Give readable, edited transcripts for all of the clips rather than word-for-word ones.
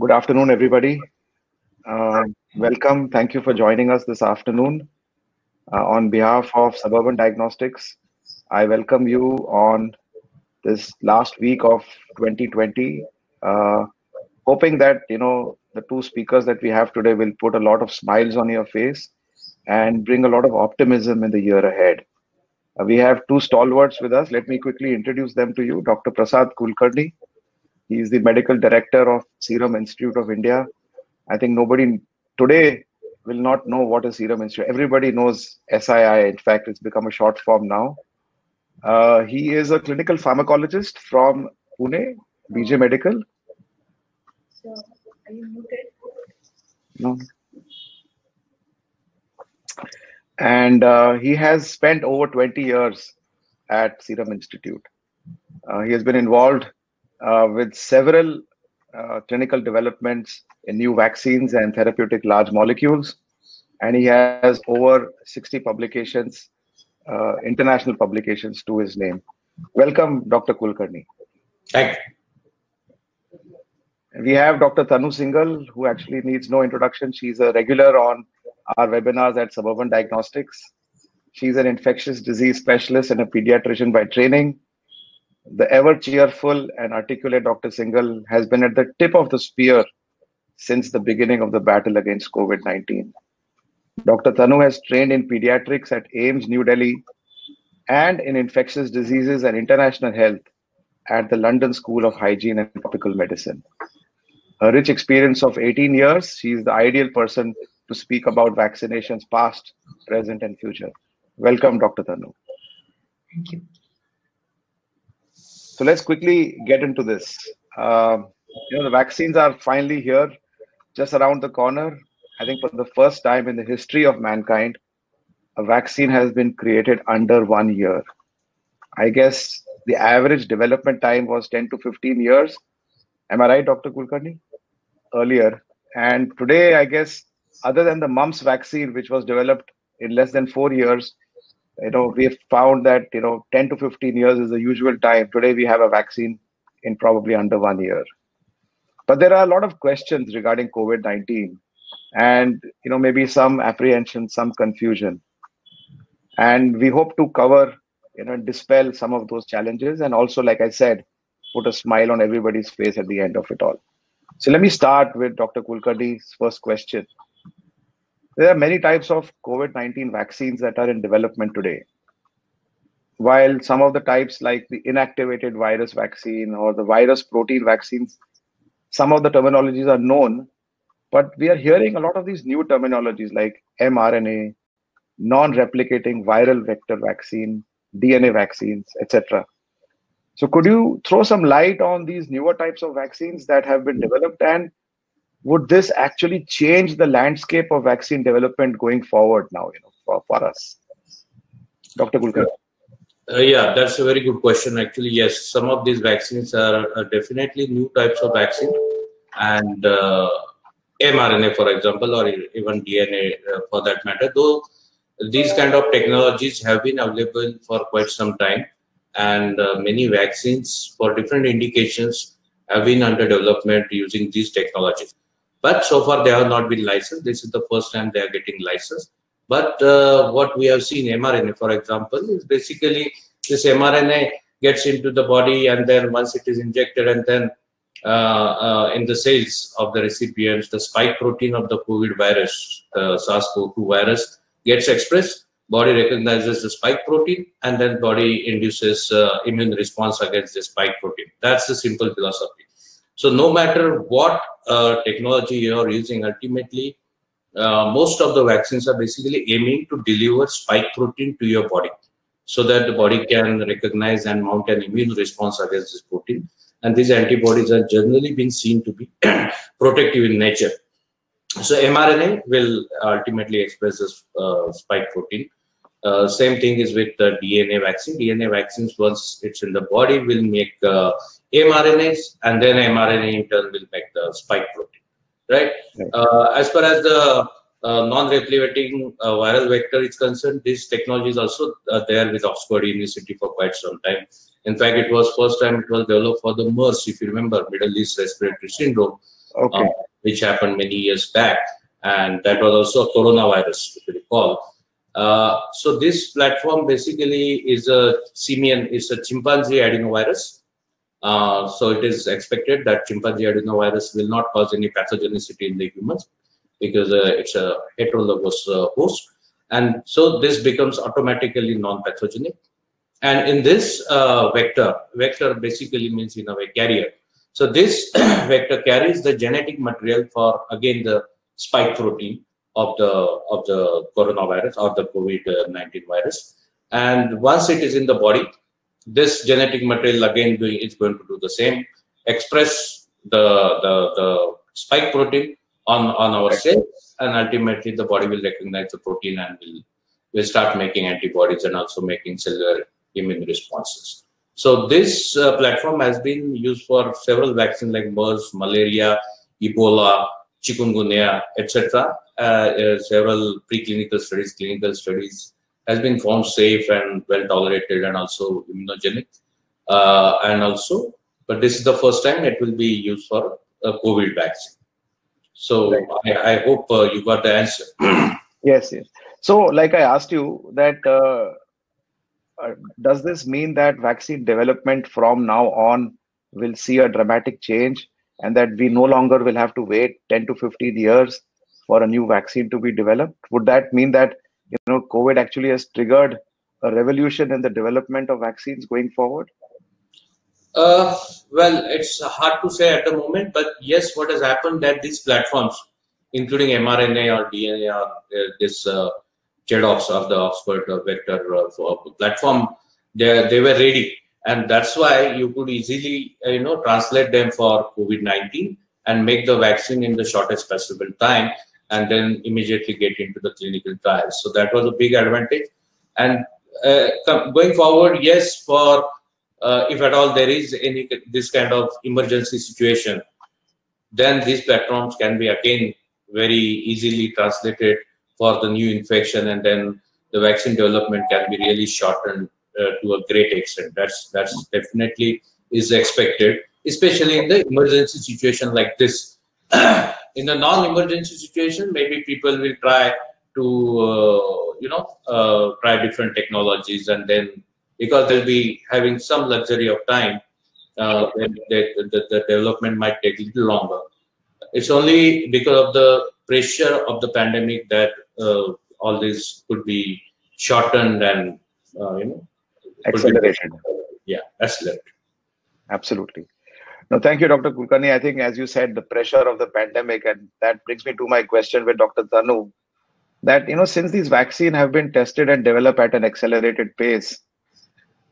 Good afternoon, everybody. Welcome. Thank you for joining us this afternoon. On behalf of Suburban Diagnostics, I welcome you on this last week of 2020. Hoping that the two speakers that we have today will put a lot of smiles on your face and bring a lot of optimism in the year ahead. We have two stalwarts with us. Let me quickly introduce them to you. Dr. Prasad Kulkarni. He is the medical director of Serum Institute of India. I think nobody today will not know what is Serum Institute. Everybody knows SII. In fact, it's become a short form now. He is a clinical pharmacologist from Pune, BJ Medical. So, are you muted? No. And he has spent over 20 years at Serum Institute. He has been involved with several clinical developments in new vaccines and therapeutic large molecules. And he has over 60 publications, international publications to his name. Welcome, Dr. Kulkarni. Thank you. We have Dr. Tanu Singhal, who actually needs no introduction. She's a regular on our webinars at Suburban Diagnostics. She's an infectious disease specialist and a pediatrician by training. The ever cheerful and articulate Dr. Singhal has been at the tip of the spear since the beginning of the battle against COVID-19. Dr. Tanu has trained in pediatrics at AIIMS, New Delhi, and in infectious diseases and international health at the London School of Hygiene and Tropical Medicine. Her rich experience of 18 years, she is the ideal person to speak about vaccinations past, present, and future. Welcome, Dr. Tanu. Thank you. So let's quickly get into this. The vaccines are finally here, just around the corner. I think for the first time in the history of mankind, a vaccine has been created under 1 year. I guess the average development time was 10 to 15 years. Am I right, Dr. Kulkarni? Earlier. And today, I guess, other than the mumps vaccine, which was developed in less than 4 years, we have found that 10 to 15 years is the usual time. Today we have a vaccine in probably under 1 year. But there are a lot of questions regarding COVID-19 and maybe some apprehension, some confusion. And we hope to cover, dispel some of those challenges and also, like I said, put a smile on everybody's face at the end of it all. So let me start with Dr. Kulkarni's first question. There are many types of COVID-19 vaccines that are in development today. While some of the types like the inactivated virus vaccine or the virus protein vaccines, some of the terminologies are known, but we are hearing a lot of these new terminologies like mRNA, non-replicating viral vector vaccine, DNA vaccines, etc. So could you throw some light on these newer types of vaccines that have been developed, and would this actually change the landscape of vaccine development going forward now, for us? Dr. Kulkarni. Yeah, that's a very good question. Actually, yes, some of these vaccines are definitely new types of vaccine, and mRNA, for example, or even DNA for that matter. Though these kind of technologies have been available for quite some time, and many vaccines for different indications have been under development using these technologies. But so far they have not been licensed. This is the first time they are getting licensed. But what we have seen, mRNA, for example, is basically this mRNA gets into the body, and then once it is injected, and then in the cells of the recipients, the spike protein of the COVID virus, SARS-CoV-2 virus, gets expressed. Body recognizes the spike protein, and then body induces immune response against the spike protein. That's the simple philosophy. So no matter what technology you are using, ultimately, most of the vaccines are basically aiming to deliver spike protein to your body so that the body can recognize and mount an immune response against this protein. And these antibodies are generally been seen to be protective in nature. So mRNA will ultimately express this spike protein. Same thing is with the DNA vaccine. DNA vaccines, once it's in the body, will make mRNAs, and then mRNA in turn will make the spike protein, right? As far as the non-replicating viral vector is concerned, this technology is also there with Oxford University for quite some time. In fact, it was first time it was developed for the MERS, if you remember, Middle East Respiratory Syndrome. Okay. which happened many years back, and that was also a coronavirus, if you recall. So this platform basically is a simian, is a chimpanzee adenovirus. So it is expected that chimpanzee adenovirus will not cause any pathogenicity in the humans because it's a heterologous host, and so this becomes automatically non-pathogenic. And in this vector basically means in a way carrier. So this vector carries the genetic material for again the spike protein of the coronavirus or the COVID-19 virus. And once it is in the body, this genetic material again is going to do the same, express the spike protein on our cells, and ultimately the body will recognize the protein and will start making antibodies and also making cellular immune responses. So this platform has been used for several vaccines like MERS, malaria, Ebola, chikungunya, etc. Several preclinical studies, clinical studies has been found safe and well tolerated and also immunogenic. But this is the first time it will be used for a COVID vaccine. So I hope you got the answer. Yes, yes. So like I asked you that, does this mean that vaccine development from now on will see a dramatic change, and that we no longer will have to wait 10 to 15 years for a new vaccine to be developed? Would that mean that COVID actually has triggered a revolution in the development of vaccines going forward? Well, it's hard to say at the moment, but yes, what has happened that these platforms, including mRNA or DNA or this ChEDOX or the Oxford vector platform, they were ready, and that's why you could easily translate them for COVID-19 and make the vaccine in the shortest possible time, and then immediately get into the clinical trials. So that was a big advantage. And going forward, yes, for if at all there is any this kind of emergency situation, then these platforms can be again very easily translated for the new infection, and then the vaccine development can be really shortened to a great extent. That's definitely is expected, especially in the emergency situation like this. In a non-emergency situation, maybe people will try to try different technologies, and then because they'll be having some luxury of time, the development might take a little longer. It's only because of the pressure of the pandemic that all this could be shortened and accelerated. Yeah, accelerated. Absolutely. No, thank you, Dr. Kulkarni. I think, as you said, the pressure of the pandemic, and that brings me to my question with Dr. Tanu, that since these vaccines have been tested and developed at an accelerated pace,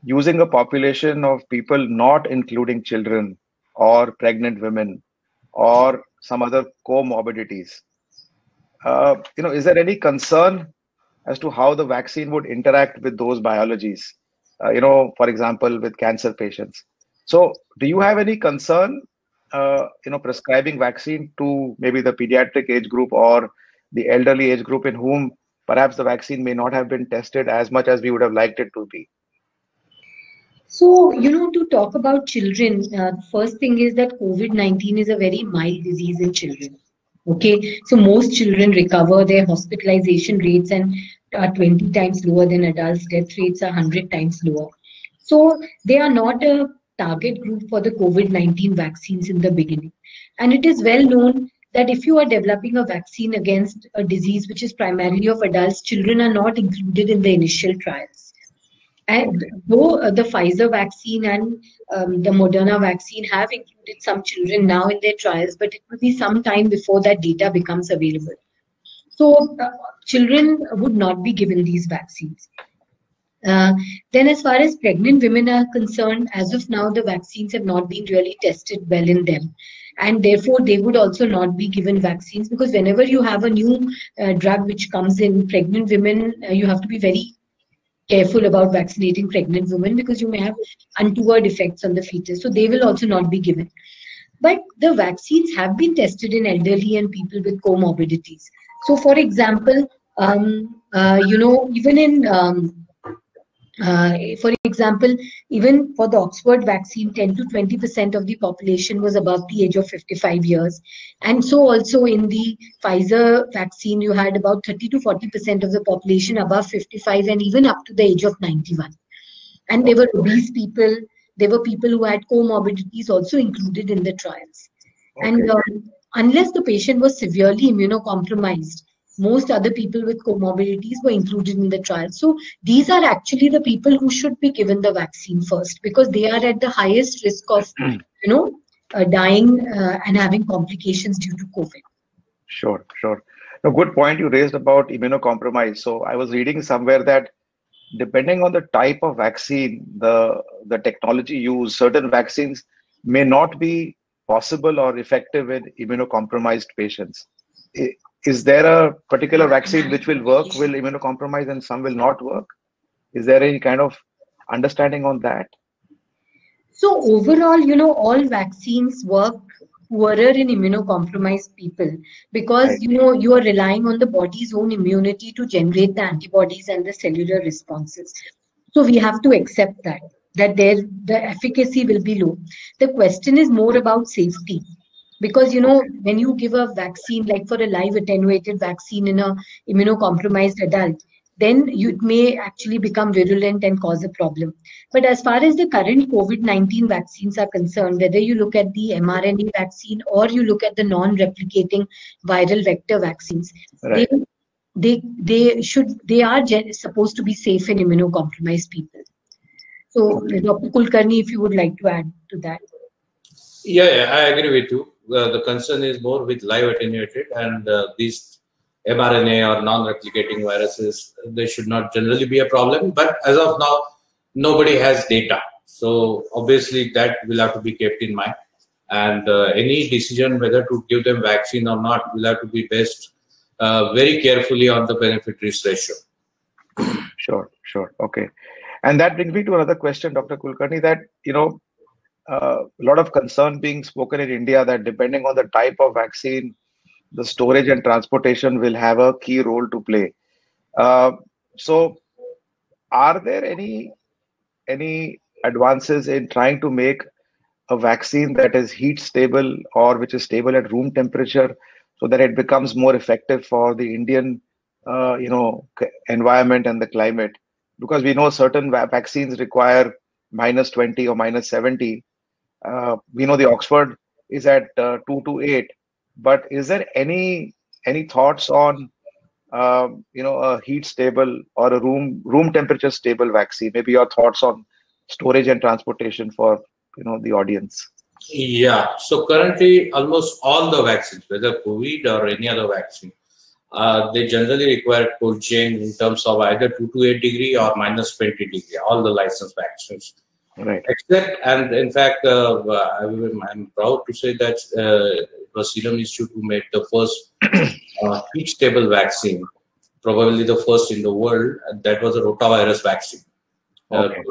using a population of people not including children or pregnant women or some other comorbidities, is there any concern as to how the vaccine would interact with those biologies? For example, with cancer patients. So, do you have any concern, prescribing vaccine to maybe the pediatric age group or the elderly age group in whom perhaps the vaccine may not have been tested as much as we would have liked it to be? So, to talk about children, first thing is that COVID-19 is a very mild disease in children. Okay, so most children recover. Their hospitalization rates and are 20 times lower than adults. Death rates are 100 times lower. So they are not a target group for the COVID-19 vaccines in the beginning. And it is well known that if you are developing a vaccine against a disease which is primarily of adults, children are not included in the initial trials. And though the Pfizer vaccine and the Moderna vaccine have included some children now in their trials, but it will be some time before that data becomes available. So children would not be given these vaccines. Then as far as pregnant women are concerned, as of now, the vaccines have not been really tested well in them. And therefore, they would also not be given vaccines, because whenever you have a new drug which comes in, pregnant women, you have to be very careful about vaccinating pregnant women because you may have untoward effects on the fetus. So they will also not be given. But the vaccines have been tested in elderly and people with comorbidities. So for example, even in For example, even for the Oxford vaccine, 10 to 20% of the population was above the age of 55 years. And so also in the Pfizer vaccine, you had about 30 to 40% of the population above 55 and even up to the age of 91. And there were obese people, there were people who had comorbidities also included in the trials. Okay. And unless the patient was severely immunocompromised, most other people with comorbidities were included in the trial. So these are actually the people who should be given the vaccine first, because they are at the highest risk of, dying and having complications due to COVID. Sure. A good point you raised about immunocompromise. So I was reading somewhere that depending on the type of vaccine, the technology used, certain vaccines may not be possible or effective in immunocompromised patients. Is there a particular vaccine which will work, will immunocompromise, and some will not work? Is there any kind of understanding on that? So overall, all vaccines work poorer in immunocompromised people because, right, you are relying on the body's own immunity to generate the antibodies and the cellular responses. So we have to accept that the efficacy will be low. The question is more about safety. Because, when you give a vaccine, like for a live attenuated vaccine in a immunocompromised adult, then it may actually become virulent and cause a problem. But as far as the current COVID-19 vaccines are concerned, whether you look at the mRNA vaccine or you look at the non-replicating viral vector vaccines, right, they are supposed to be safe in immunocompromised people. So, Dr. Kulkarni, if you would like to add to that. Yeah, I agree with you. The concern is more with live attenuated, and these mRNA or non-replicating viruses, they should not generally be a problem. But as of now, nobody has data. So obviously that will have to be kept in mind. And any decision whether to give them vaccine or not will have to be based very carefully on the benefit-risk ratio. Sure. Okay. And that brings me to another question, Dr. Kulkarni, that, a lot of concern being spoken in India that depending on the type of vaccine, the storage and transportation will have a key role to play. So are there any advances in trying to make a vaccine that is heat stable or which is stable at room temperature so that it becomes more effective for the Indian, environment and the climate? Because we know certain vaccines require -20 or -70. We know the Oxford is at 2 to 8. But is there any thoughts on a heat stable or a room temperature stable vaccine? Maybe your thoughts on storage and transportation for the audience. Yeah. So currently, almost all the vaccines, whether COVID or any other vaccine, they generally require cold chain in terms of either 2 to 8 degree or -20 degree. All the licensed vaccines. Right. Except, and in fact, I'm proud to say that it was Serum Institute who made the first heat stable vaccine, probably the first in the world. That was a rotavirus vaccine. Okay.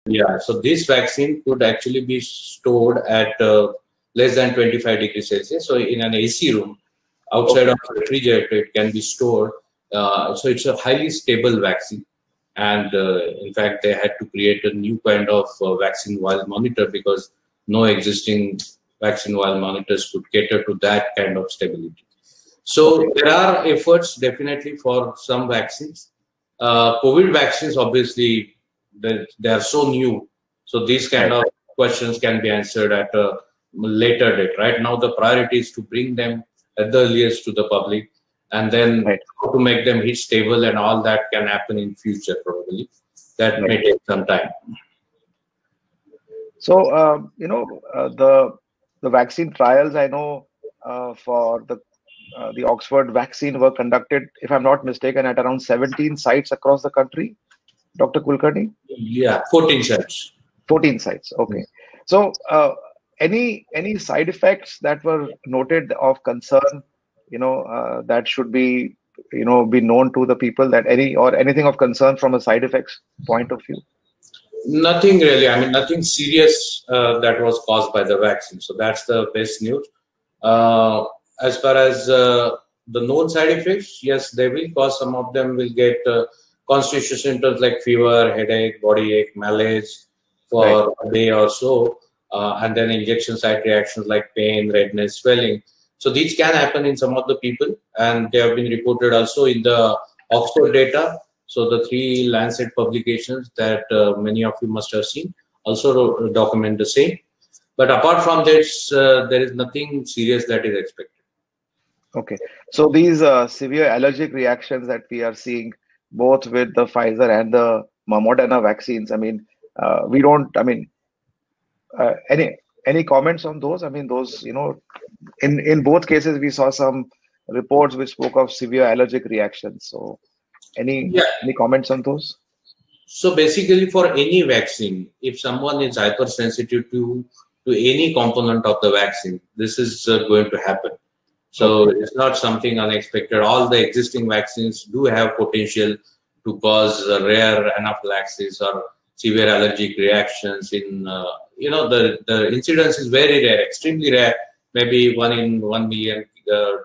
Yeah, so this vaccine could actually be stored at less than 25 degrees Celsius. So in an AC room, outside of the refrigerator, it can be stored. So it's a highly stable vaccine. And in fact, they had to create a new kind of vaccine vial monitor because no existing vaccine vial monitors could cater to that kind of stability. So there are efforts definitely for some vaccines. COVID vaccines, obviously, they are so new. So these kind of questions can be answered at a later date. Right now, the priority is to bring them at the earliest to the public. And then how to make them heat stable and all that can happen in future probably. That may take some time. So, the vaccine trials, I know for the Oxford vaccine were conducted, if I'm not mistaken, at around 17 sites across the country. Dr. Kulkarni? Yeah, 14 sites. 14 sites, okay. So, any side effects that were noted of concern, that should be, be known to the people, that anything of concern from a side effects point of view? Nothing really. I mean, nothing serious that was caused by the vaccine. So that's the best news. As far as the known side effects, yes, they will cause. Some of them will get constitutional symptoms like fever, headache, body ache, malaise for a day or so, and then injection site reactions like pain, redness, swelling. So these can happen in some of the people, and they have been reported also in the Oxford data. So the 3 Lancet publications that many of you must have seen also document the same. But apart from this, there is nothing serious that is expected. Okay. So these severe allergic reactions that we are seeing both with the Pfizer and the Moderna vaccines, I mean, we don't, I mean, any comments on those? I mean, those, in both cases, we saw some reports which spoke of severe allergic reactions. So any comments on those? So basically, for any vaccine, if someone is hypersensitive to any component of the vaccine, this is going to happen. So it's not something unexpected. All the existing vaccines do have potential to cause rare anaphylaxis or severe allergic reactions. In the incidence is very rare, extremely rare, maybe 1 in 1 million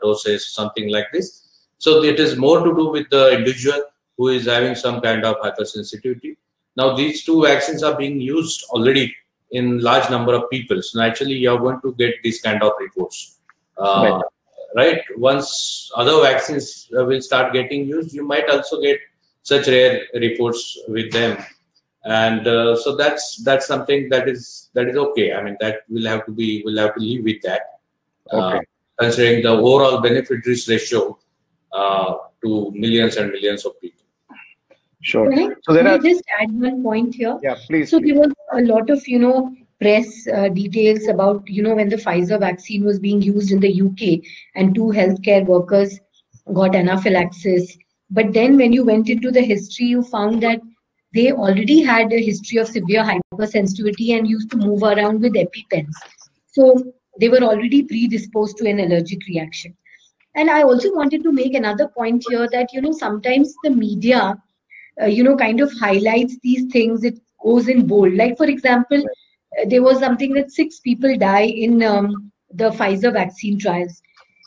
doses, something like this. So it is more to do with the individual who is having some kind of hypersensitivity. Now these 2 vaccines are being used already in large number of people. So naturally you are going to get this kind of reports. Right. Once other vaccines will start getting used, you might also get such rare reports with them, and so that's something that is okay. I mean, that we'll have to live with that, considering the overall benefit risk ratio to millions and millions of people. Sure. Can I just add one point here? Yeah, please. So there was a lot of press details about when the Pfizer vaccine was being used in the UK and 2 healthcare workers got anaphylaxis. But then when you went into the history, you found that they already had a history of severe hypersensitivity and used to move around with EpiPens. So they were already predisposed to an allergic reaction. And I also wanted to make another point here that sometimes the media kind of highlights these things. It goes in bold. Like, for example, there was something that 6 people die in the Pfizer vaccine trials.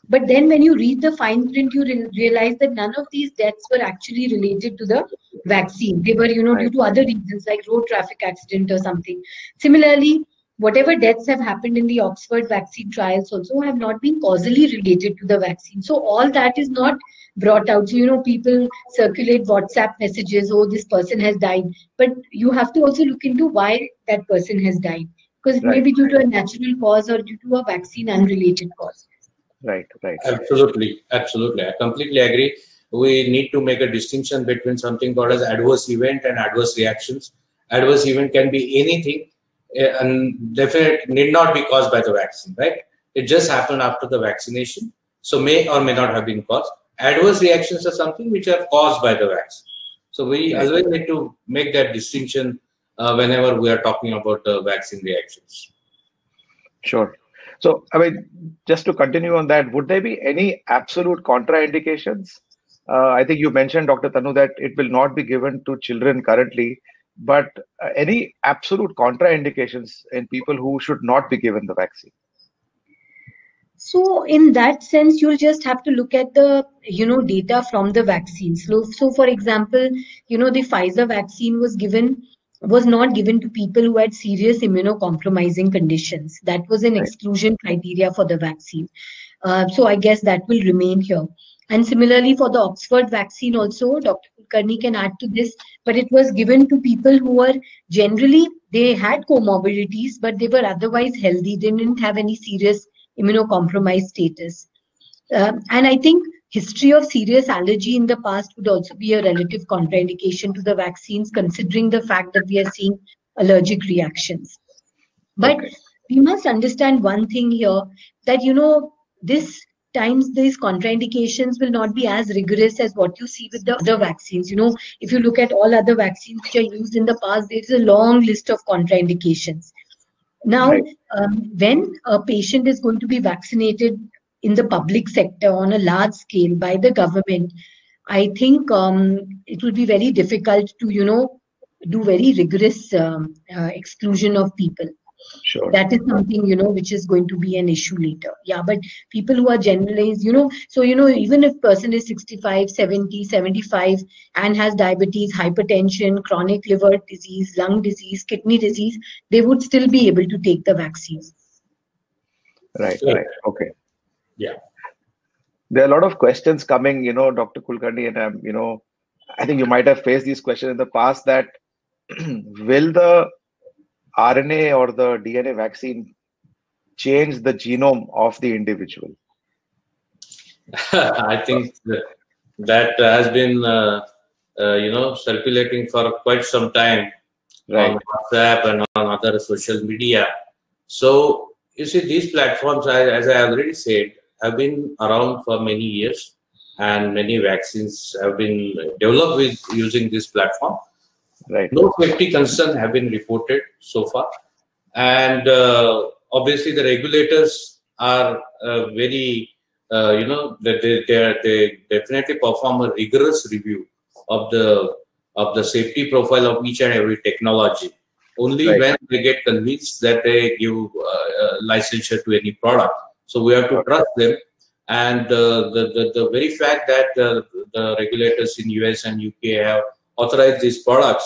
But then when you read the fine print, you realize that none of these deaths were actually related to the vaccine. They were, due to other reasons like road traffic accident or something. Similarly, whatever deaths have happened in the Oxford vaccine trials also have not been causally related to the vaccine. So all that is not brought out. So, people circulate WhatsApp messages, oh, this person has died. But you have to also look into why that person has died. Because it may be due to a natural cause or due to a vaccine unrelated cause. Right. Absolutely. I completely agree. We need to make a distinction between something called as adverse event and adverse reactions. Adverse event can be anything and definitely need not be caused by the vaccine, right? It just happened after the vaccination. So may or may not have been caused. Adverse reactions are something which are caused by the vaccine. So we always need to make that distinction whenever we are talking about vaccine reactions. Sure. So, I mean, just to continue on that, would there be any absolute contraindications? I think you mentioned, Dr. Tanu, that it will not be given to children currently, but any absolute contraindications in people who should not be given the vaccine? So in that sense, you'll just have to look at the, data from the vaccines. So for example, the Pfizer vaccine was not given to people who had serious immunocompromising conditions. That was an exclusion criteria for the vaccine. So I guess that will remain here. And similarly for the Oxford vaccine also, Dr. Kulkarni can add to this, but it was given to people who were generally, they had comorbidities, but they were otherwise healthy. They didn't have any serious immunocompromised status. And I think history of serious allergy in the past would also be a relative contraindication to the vaccines, considering the fact that we are seeing allergic reactions. But we must understand one thing here, that, this times these contraindications will not be as rigorous as what you see with the other vaccines. If you look at all other vaccines which are used in the past, there is a long list of contraindications. Now, when a patient is going to be vaccinated in the public sector on a large scale by the government, I think it will be very difficult to, do very rigorous exclusion of people. Sure. That is something, which is going to be an issue later. Yeah, but people who are generalized, so, even if person is 65, 70, 75 and has diabetes, hypertension, chronic liver disease, lung disease, kidney disease, they would still be able to take the vaccine. Right, Sure. right. Okay. Yeah. There are a lot of questions coming, Dr. Kulkarni, and I think you might have faced these questions in the past that will the RNA or the DNA vaccine change the genome of the individual? I think that has been, circulating for quite some time Right. on WhatsApp and on other social media. So you see, these platforms, as I already said, have been around for many years, and many vaccines have been developed with using this platform. Right. No safety concerns have been reported so far, and obviously the regulators are very, they definitely perform a rigorous review of the safety profile of each and every technology. Only Right. when they get convinced that they give licensure to any product. So we have to trust them. And the very fact that the regulators in US and UK have authorized these products,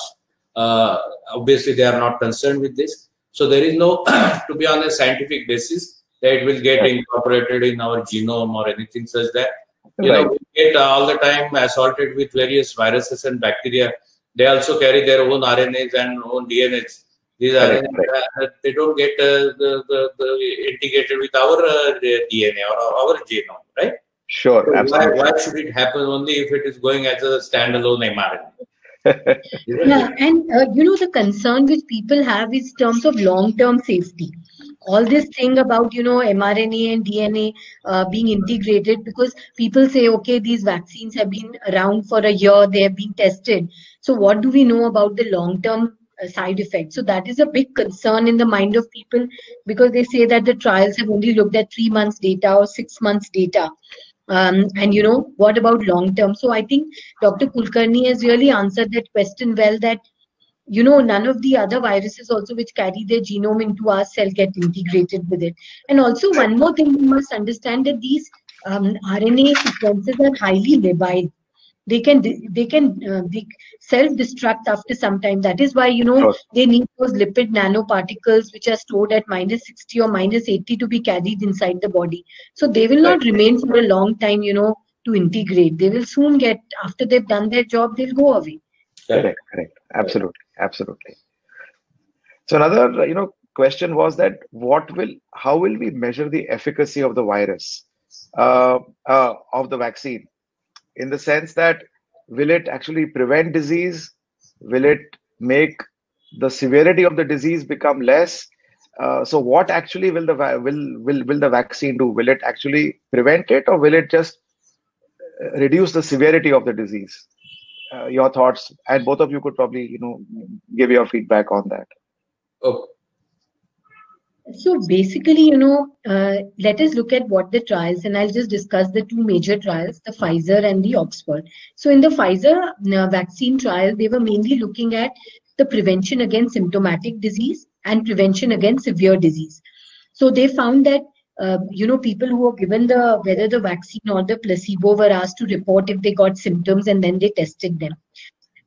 obviously they are not concerned with this. So there is no, to be honest, scientific basis that it will get incorporated in our genome or anything such that. We get all the time assaulted with various viruses and bacteria. They also carry their own RNAs and own DNAs. These RNAs, they don't get the integrated with our DNA or our genome, right? Sure, so absolutely. Why should it happen only if it is going as a standalone mRNA? Yeah, and the concern which people have is terms of long-term safety. All this thing about mRNA and DNA being integrated, because people say, okay, these vaccines have been around for a year, they have been tested. So what do we know about the long-term side effects? So that is a big concern in the mind of people, because they say that the trials have only looked at 3 months data or 6 months data. And what about long term? So I think Dr. Kulkarni has really answered that question well, that none of the other viruses also which carry their genome into our cell get integrated with it. And also one more thing, we must understand that these RNA sequences are highly labile. They can self-destruct after some time. That is why they need those lipid nanoparticles which are stored at -60 or -80 to be carried inside the body. So they will not remain for a long time, to integrate. They will soon get, after they've done their job, they'll go away. Correct. Absolutely. So another question was that how will we measure the efficacy of the virus of the vaccine? In the sense that, will it actually prevent disease? Will it make the severity of the disease become less? So what actually will the vaccine do? Will it actually prevent it, or will it just reduce the severity of the disease? Your thoughts, and both of you could probably give your feedback on that. Oh. So basically, let us look at what the trials, and I'll just discuss the two major trials, the Pfizer and the Oxford. So in the Pfizer vaccine trial, they were mainly looking at the prevention against symptomatic disease and prevention against severe disease. So they found that, people who were given whether the vaccine or the placebo were asked to report if they got symptoms, and then they tested them.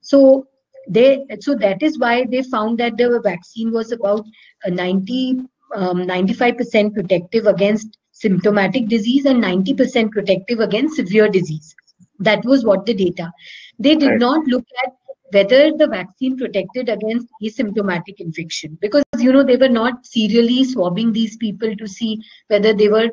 So that is why they found that the vaccine was about 95% protective against symptomatic disease and 90% protective against severe disease. That was what the data. They did not look at whether the vaccine protected against asymptomatic infection, because they were not serially swabbing these people to see whether they were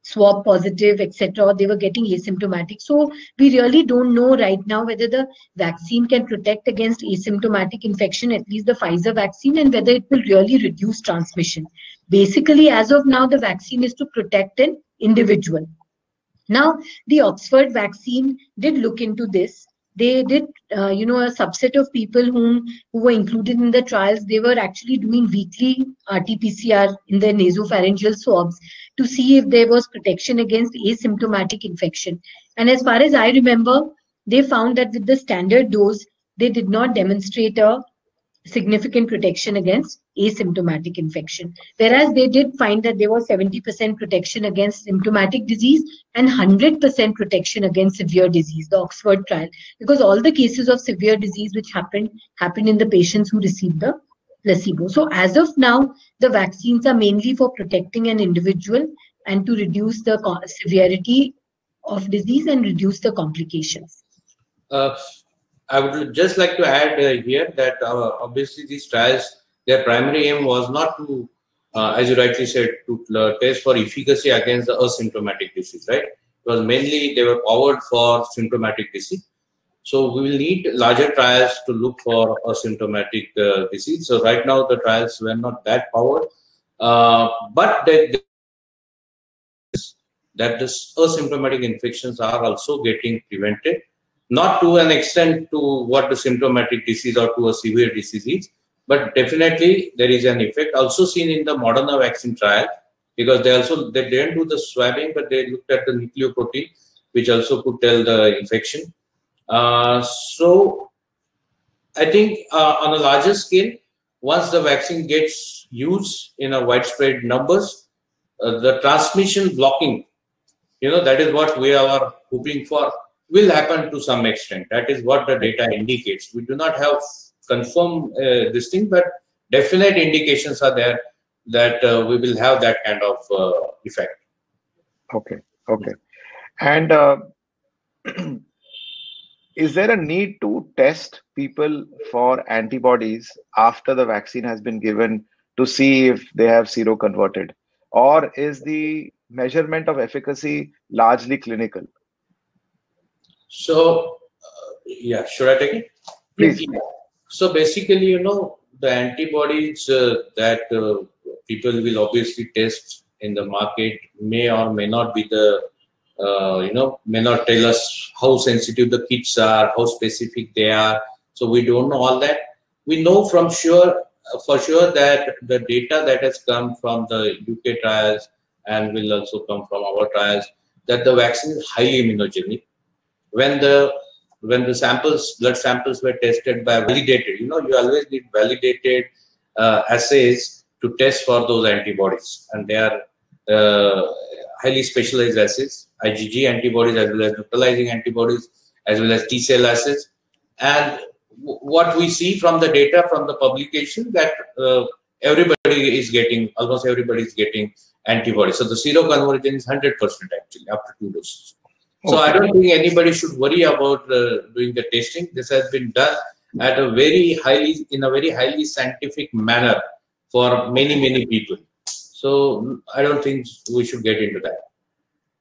swab positive, etc., or they were getting asymptomatic. So we really don't know right now whether the vaccine can protect against asymptomatic infection, at least the Pfizer vaccine, and whether it will really reduce transmission. Basically, as of now, the vaccine is to protect an individual. Now, the Oxford vaccine did look into this. They did, a subset of people who were included in the trials, they were actually doing weekly RT-PCR in their nasopharyngeal swabs to see if there was protection against asymptomatic infection. And as far as I remember, they found that with the standard dose, they did not demonstrate a significant protection against asymptomatic infection. Whereas they did find that there was 70% protection against symptomatic disease and 100% protection against severe disease, the Oxford trial, because all the cases of severe disease which happened in the patients who received the placebo. So as of now, the vaccines are mainly for protecting an individual and to reduce the severity of disease and reduce the complications. I would just like to add here that obviously these trials, their primary aim was not to, as you rightly said, to test for efficacy against the asymptomatic disease, right? Because mainly they were powered for symptomatic disease. So we will need larger trials to look for asymptomatic disease. So right now the trials were not that powered, but that this asymptomatic infections are also getting prevented, not to an extent to what the symptomatic disease or to a severe disease is, but definitely there is an effect also seen in the Moderna vaccine trial, because they didn't do the swabbing, but they looked at the nucleoprotein, which also could tell the infection. So I think on a larger scale, once the vaccine gets used in a widespread numbers, the transmission blocking, that is what we are hoping for, will happen to some extent. That is what the data indicates. We do not have confirmed this thing, but definite indications are there that we will have that kind of effect. Okay. And is there a need to test people for antibodies after the vaccine has been given to see if they have seroconverted? Or is the measurement of efficacy largely clinical? So, yeah, should I take it? Please. Yeah. So basically, the antibodies that people will obviously test in the market may or may not be may not tell us how sensitive the kits are, how specific they are. So we don't know all that. We know for sure that the data that has come from the UK trials and will also come from our trials, that the vaccine is highly immunogenic. When the blood samples were tested by validated, you always need validated assays to test for those antibodies, and they are highly specialized assays, IgG antibodies as well as neutralizing antibodies as well as T-cell assays. And what we see from the data from the publication that almost everybody is getting antibodies. So the seroconversion is 100% actually after 2 doses. So I don't think anybody should worry about doing the testing. This has been done in a very highly scientific manner for many people. So I don't think we should get into that.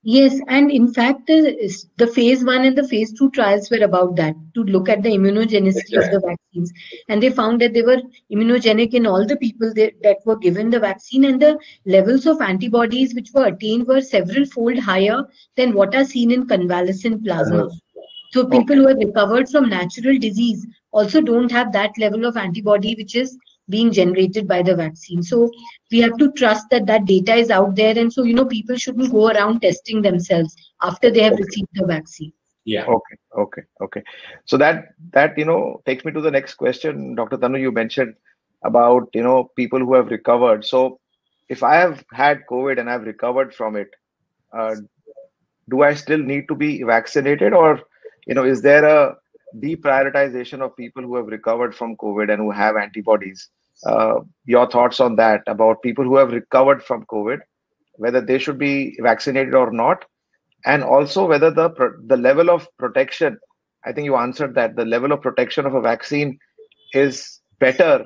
Yes, and in fact, the phase 1 and the phase 2 trials were about that, to look at the immunogenicity of the vaccines. And they found that they were immunogenic in all the people that were given the vaccine, and the levels of antibodies which were attained were several fold higher than what are seen in convalescent plasma. So people who have recovered from natural disease also don't have that level of antibody which is being generated by the vaccine. So we have to trust that data is out there, and so people shouldn't go around testing themselves after they have received the vaccine. Yeah. Okay. So that takes me to the next question, Dr. Tanu. You mentioned about people who have recovered. So if I have had COVID and I've recovered from it, do I still need to be vaccinated, or is there a deprioritization of people who have recovered from COVID and who have antibodies? Your thoughts on that, about people who have recovered from COVID, whether they should be vaccinated or not, and also whether the level of protection, I think you answered that, the level of protection of a vaccine is better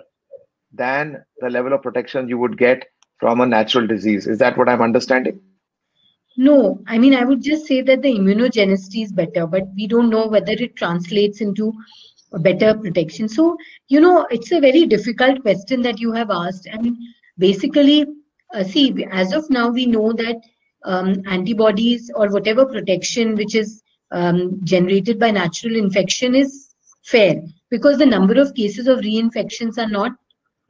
than the level of protection you would get from a natural disease. Is that what I'm understanding? No, I mean, I would just say that the immunogenicity is better, but we don't know whether it translates into a better protection. So, it's a very difficult question that you have asked. I mean, basically, see, as of now, we know that antibodies or whatever protection which is generated by natural infection is fair, because the number of cases of reinfections are not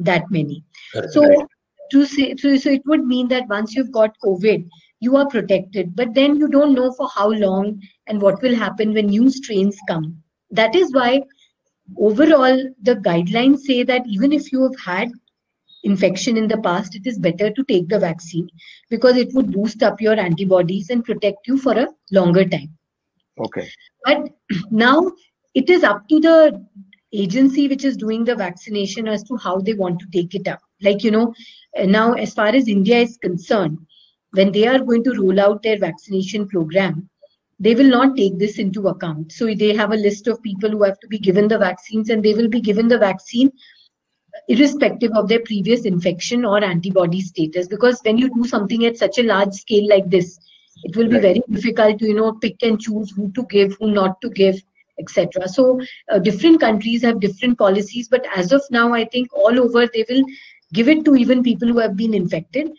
that many. So it would mean that once you've got COVID, you are protected, but then you don't know for how long and what will happen when new strains come. That is why overall the guidelines say that even if you have had infection in the past, it is better to take the vaccine because it would boost up your antibodies and protect you for a longer time. Okay. But now it is up to the agency which is doing the vaccination as to how they want to take it up. Like, now as far as India is concerned, when they are going to roll out their vaccination program, they will not take this into account. So they have a list of people who have to be given the vaccines, and they will be given the vaccine irrespective of their previous infection or antibody status. Because when you do something at such a large scale like this, it will be Right. very difficult to pick and choose who to give, who not to give, etc. So different countries have different policies, but as of now, I think all over they will give it to even people who have been infected,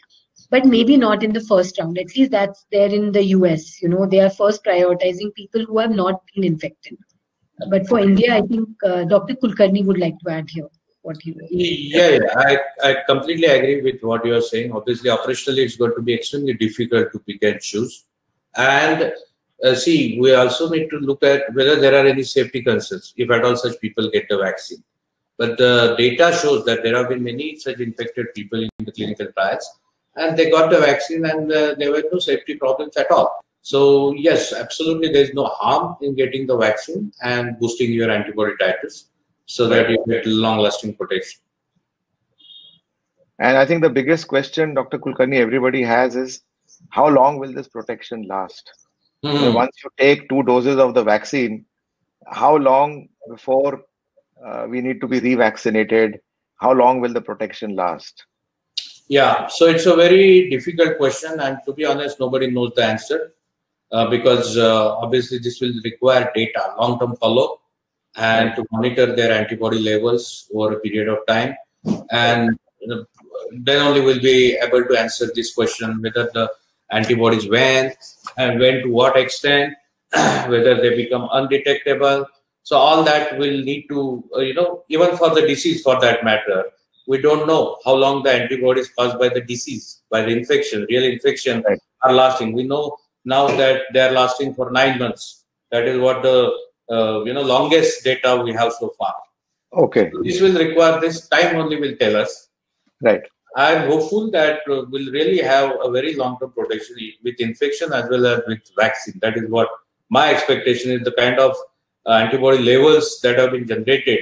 but maybe not in the first round. At least that's there in the US. They are first prioritizing people who have not been infected. But for India, I think Dr. Kulkarni would like to add here what he will. Yeah, I completely agree with what you are saying. Obviously, operationally, it's going to be extremely difficult to pick and choose. And see, we also need to look at whether there are any safety concerns, if at all such people get the vaccine. But the data shows that there have been many such infected people in the clinical trials, and they got the vaccine and there were no safety problems at all. So yes, absolutely, there is no harm in getting the vaccine and boosting your antibody titers so that you get long-lasting protection. And I think the biggest question, Dr. Kulkarni, everybody has is how long will this protection last? Once you take 2 doses of the vaccine, how long before we need to be revaccinated? How long will the protection last? Yeah, so it's a very difficult question, and to be honest, nobody knows the answer because obviously this will require data, long-term follow, and to monitor their antibody levels over a period of time, and then only we'll be able to answer this question whether the antibodies when and when to what extent, whether they become undetectable. So all that will need to, even for the disease for that matter, we don't know how long the antibodies caused by the disease, by the infection, real infection, are lasting. We know now that they are lasting for 9 months. That is what the longest data we have so far. Okay. This will require, this time only will tell us. Right. I'm hopeful that we'll really have a very long-term protection with infection as well as with vaccine. That is what my expectation is. The kind of antibody levels that have been generated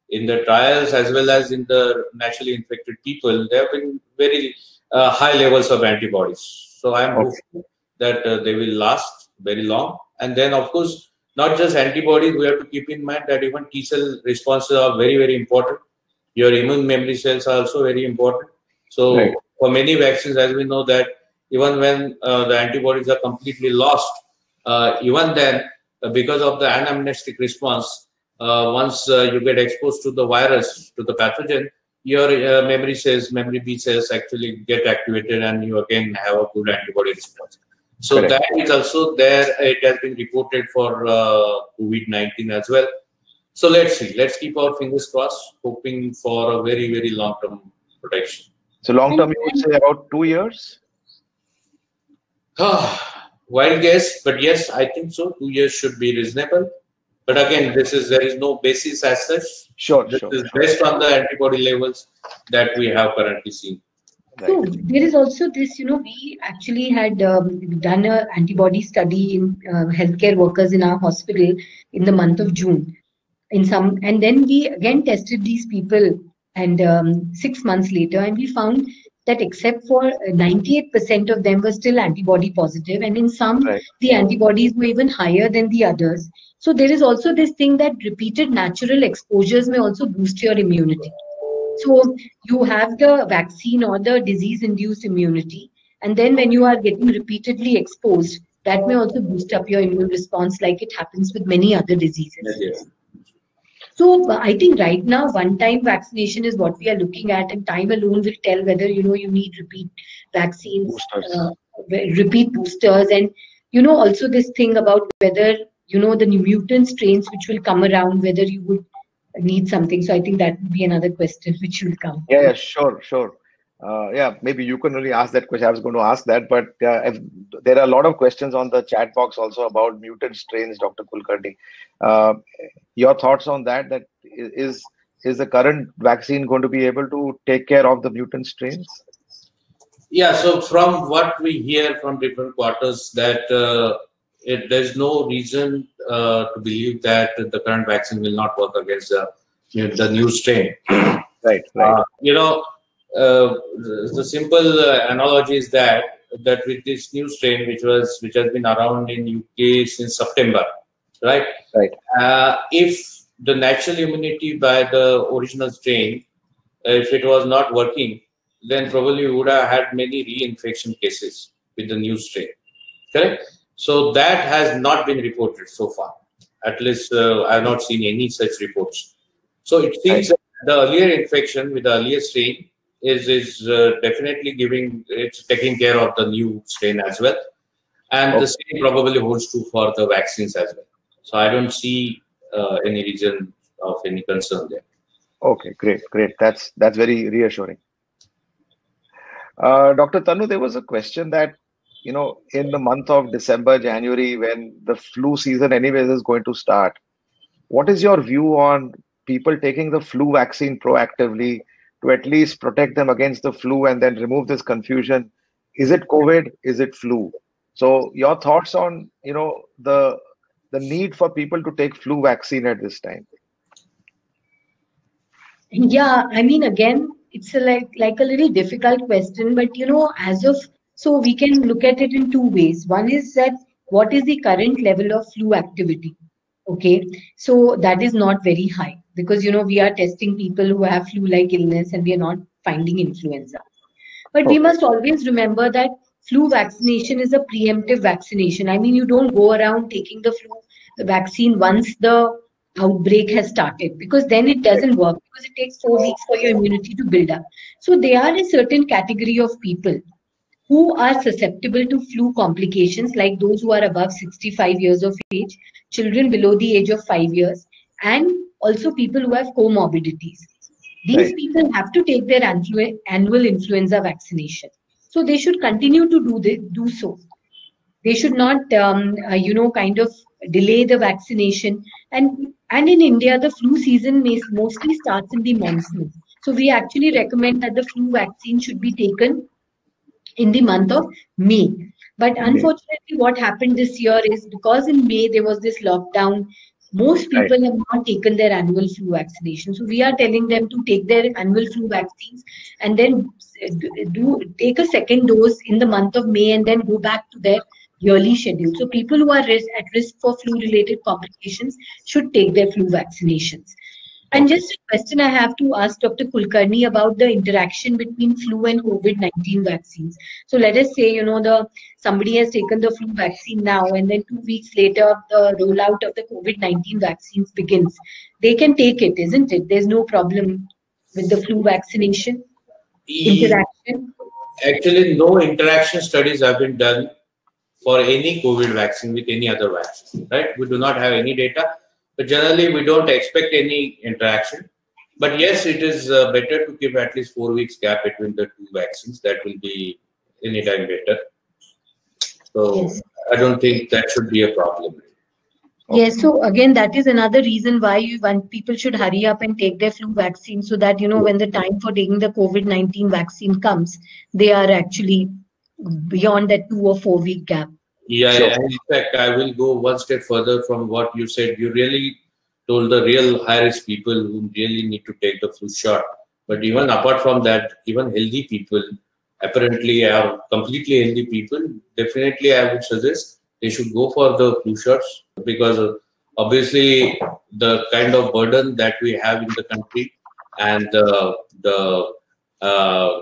in the trials as well as in the naturally infected people, there have been very high levels of antibodies. So I'm hopeful that they will last very long. And then, of course, not just antibodies, we have to keep in mind that even T-cell responses are very, very important. Your immune memory cells are also very important. So for many vaccines, as we know that even when the antibodies are completely lost, even then, because of the anamnestic response, once you get exposed to the virus, to the pathogen, your memory cells, memory B cells actually get activated and you again have a good antibody response. So that is also there. It has been reported for COVID-19 as well. So let's see. Let's keep our fingers crossed, hoping for a very, very long-term protection. So long-term, you would say about 2 years? Wild guess, but yes, I think so. 2 years should be reasonable. But again, there is no basis as such. This is based on the antibody levels that we have currently seen. So there is also this, we actually had done an antibody study in healthcare workers in our hospital in the month of June. And then we again tested these people, and 6 months later, and we found that except for 98% of them were still antibody positive, and in some the antibodies were even higher than the others. So there is also this thing that repeated natural exposures may also boost your immunity. So you have the vaccine or the disease-induced immunity, and then when you are getting repeatedly exposed, that may also boost up your immune response, like it happens with many other diseases. Yes. So I think right now, one-time vaccination is what we are looking at, and time alone will tell whether you need repeat vaccines, repeat boosters, and also this thing about whether the new mutant strains which will come around, whether you would need something. So I think that would be another question which will come. Yeah, sure. Maybe you can only ask that question. I was going to ask that, but if there are a lot of questions on the chat box also about mutant strains, Dr. Kulkarni. Your thoughts on that? That is is the current vaccine going to be able to take care of the mutant strains? Yeah, so from what we hear from different quarters, that there's no reason to believe that the current vaccine will not work against the new strain. Right, right. The simple analogy is that with this new strain, which has been around in UK since September, right? Right. If the natural immunity by the original strain, if it was not working, then probably we would have had many reinfection cases with the new strain. Correct? So that has not been reported so far. At least I have not seen any such reports. So it seems that the earlier infection with the earlier strain is definitely taking care of the new strain as well. And the same probably holds true for the vaccines as well. So I don't see any reason of any concern there. Okay, great. That's very reassuring. Dr. Tanu, there was a question that, in the month of December, January, when the flu season anyways is going to start, what is your view on people taking the flu vaccine proactively to at least protect them against the flu and then remove this confusion? Is it COVID? Is it flu? So your thoughts on, the need for people to take flu vaccine at this time? Yeah, I mean, again, it's like a little difficult question, but so we can look at it in two ways. One is that what is the current level of flu activity? Okay, so that is not very high because we are testing people who have flu-like illness and we are not finding influenza. But we must always remember that flu vaccination is a preemptive vaccination. I mean, you don't go around taking the flu vaccine once the outbreak has started, because then it doesn't work, because it takes 4 weeks for your immunity to build up. So they are a certain category of people who are susceptible to flu complications, like those who are above 65 years of age, children below the age of 5 years, and also people who have comorbidities. These people have to take their annual influenza vaccination. So they should continue to do so. They should not, kind of delay the vaccination. And in India, the flu season mostly starts in the monsoon. So we actually recommend that the flu vaccine should be taken in the month of May. But unfortunately, what happened this year is because in May there was this lockdown, most people have not taken their annual flu vaccination. So we are telling them to take their annual flu vaccines and then take a second dose in the month of May and then go back to their yearly schedule. So people who are at risk for flu-related complications should take their flu vaccinations. And just a question I have to ask Dr. Kulkarni about the interaction between flu and COVID-19 vaccines. So let us say, somebody has taken the flu vaccine now, and then 2 weeks later, the rollout of the COVID-19 vaccines begins. They can take it, isn't it? There's no problem with the flu vaccination interaction. Actually, no interaction studies have been done for any COVID vaccine with any other vaccine, right? We do not have any data. But generally, we don't expect any interaction. But yes, it is better to keep at least 4 weeks gap between the two vaccines. That will be anytime better. So I don't think that should be a problem. Yes, so again, that is another reason why people should hurry up and take their flu vaccine, so that, when the time for taking the COVID-19 vaccine comes, they are actually beyond that 2 or 4 week gap. Yeah, and in fact, I will go one step further from what you said. You really told the real high-risk people who really need to take the flu shot. But even apart from that, even healthy people, apparently are completely healthy people, definitely I would suggest they should go for the flu shots, because obviously the kind of burden that we have in the country and the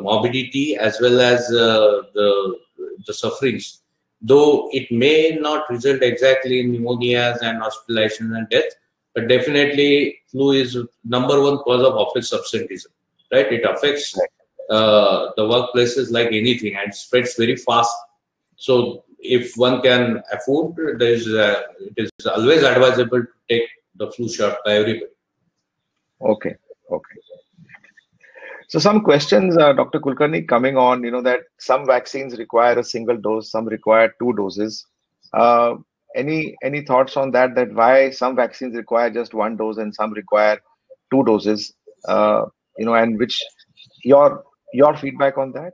morbidity as well as the sufferings, though it may not result exactly in pneumonias and hospitalization and death, but definitely flu is number one cause of office absenteeism, right? It affects the workplaces like anything and spreads very fast. So if one can afford, it is always advisable to take the flu shot by everybody. Okay. So some questions, Dr. Kulkarni, coming on, that some vaccines require a single dose, some require 2 doses. Any thoughts on that why some vaccines require just 1 dose and some require 2 doses? and which your feedback on that?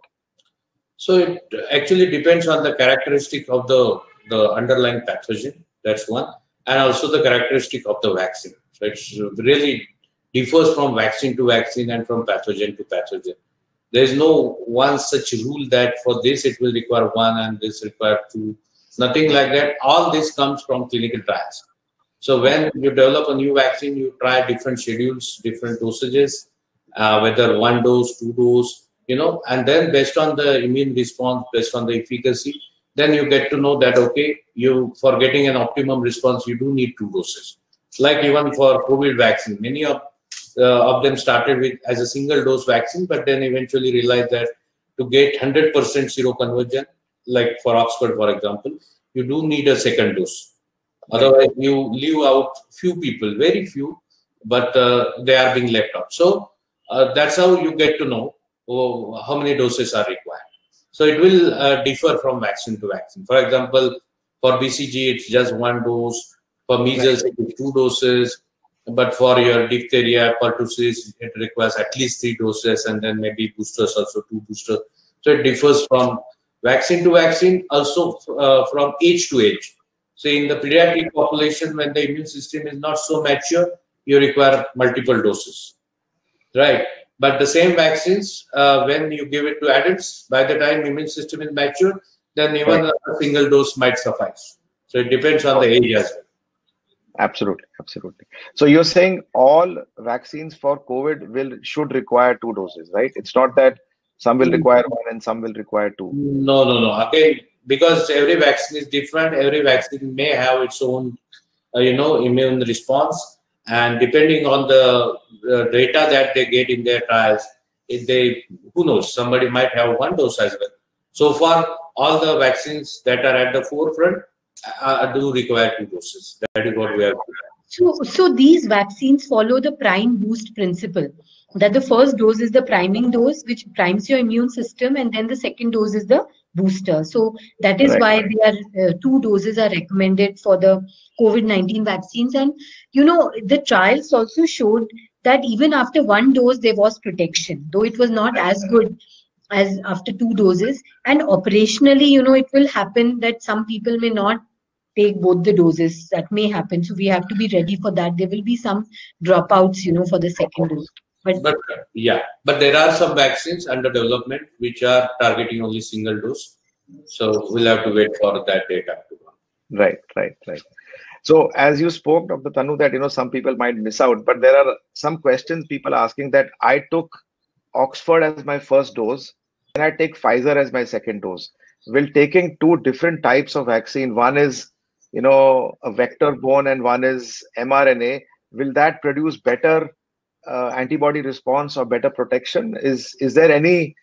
So it actually depends on the characteristic of the underlying pathogen. That's one, and also the characteristic of the vaccine. So it's really differs from vaccine to vaccine and from pathogen to pathogen. There is no one such rule that for this it will require one and this require two. Nothing like that. All this comes from clinical trials. So when you develop a new vaccine, you try different schedules, different dosages, whether one dose, two dose, and then based on the immune response, based on the efficacy, then you get to know that, okay, for getting an optimum response, you do need two doses. Like even for COVID vaccine, many of them started with as a single dose vaccine, but then eventually realized that to get 100% seroconversion, like for Oxford, for example, you do need a second dose. Otherwise, you leave out few people, very few, but they are being left out. So that's how you get to know how many doses are required. So it will differ from vaccine to vaccine. For example, for BCG, it's just one dose. For measles, it is two doses. But for your diphtheria, pertussis, it requires at least 3 doses, and then maybe boosters also 2 boosters. So it differs from vaccine to vaccine, also from age to age. So in the pediatric population, when the immune system is not so mature, you require multiple doses, right? But the same vaccines, when you give it to adults, by the time immune system is mature, then even a single dose might suffice. So it depends on the age as well. Absolutely. So you're saying all vaccines for COVID should require 2 doses, right? It's not that some will require 1 and some will require 2. No. Again, because every vaccine is different, every vaccine may have its own, immune response, and depending on the data that they get in their trials, who knows, somebody might have 1 dose as well. So far, all the vaccines that are at the forefront do require 2 doses. That is what we have. So these vaccines follow the prime boost principle, that the first dose is the priming dose, which primes your immune system, and then the second dose is the booster. So that is why they are 2 doses are recommended for the COVID-19 vaccines. And the trials also showed that even after 1 dose there was protection, though it was not as good as after 2 doses. And operationally, it will happen that some people may not take both the doses. That may happen. So we have to be ready for that. There will be some dropouts, for the second dose. But there are some vaccines under development which are targeting only single dose. So we'll have to wait for that data to come. Right. So as you spoke, Dr. Tanu, that some people might miss out, but there are some questions people asking that I took Oxford as my first dose and I take Pfizer as my second dose. Will taking 2 different types of vaccine, one is a vector borne and one is mRNA, will that produce better antibody response or better protection? Is there any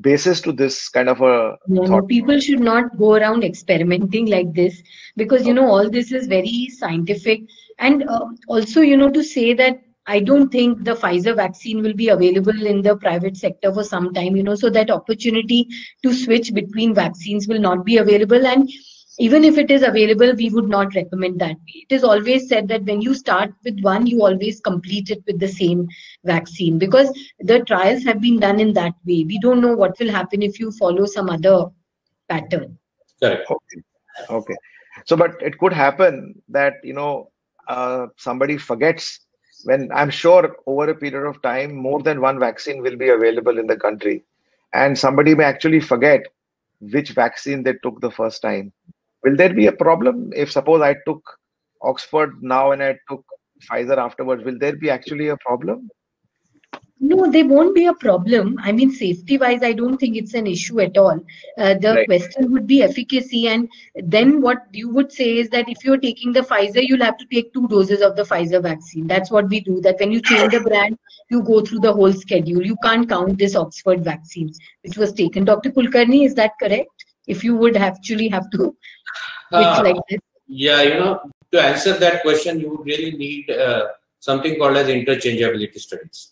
basis to this kind of a thought? No, people should not go around experimenting like this, because all this is very scientific. And also to say that I don't think the Pfizer vaccine will be available in the private sector for some time, so that opportunity to switch between vaccines will not be available. And even if it is available, we would not recommend that. It is always said that when you start with one, you always complete it with the same vaccine, because the trials have been done in that way. We don't know what will happen if you follow some other pattern. Correct. Okay. So, but it could happen that, somebody forgets, when I'm sure over a period of time, more than one vaccine will be available in the country. And somebody may actually forget which vaccine they took the first time. Will there be a problem if suppose I took Oxford now and I took Pfizer afterwards? Will there be actually a problem? No, there won't be a problem. I mean, safety-wise, I don't think it's an issue at all. The question would be efficacy. And then what you would say is that if you're taking the Pfizer, you'll have to take 2 doses of the Pfizer vaccine. That's what we do. That when you change the brand, you go through the whole schedule. You can't count this Oxford vaccine, which was taken. Dr. Kulkarni, is that correct? If you would actually have to switch like this. Yeah, to answer that question, you would really need something called as interchangeability studies.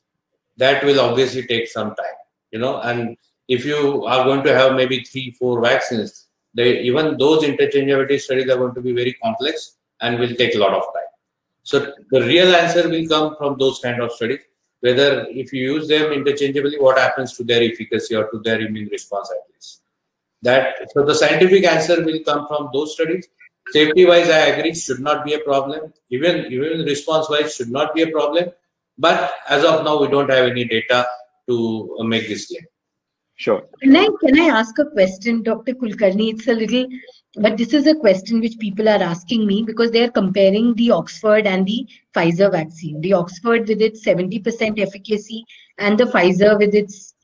That will obviously take some time, and if you are going to have maybe 3-4 vaccines, even those interchangeability studies are going to be very complex and will take a lot of time. So the real answer will come from those kind of studies. whether if you use them interchangeably, what happens to their efficacy or to their immune response at least. So the scientific answer will come from those studies. Safety wise, I agree, should not be a problem. Even response wise should not be a problem. But as of now, we don't have any data to make this claim. Sure. Can I ask a question, Dr. Kulkarni? It's a little, but this is a question which people are asking me because they are comparing the Oxford and the Pfizer vaccine. The Oxford with its 70% efficacy and the Pfizer with its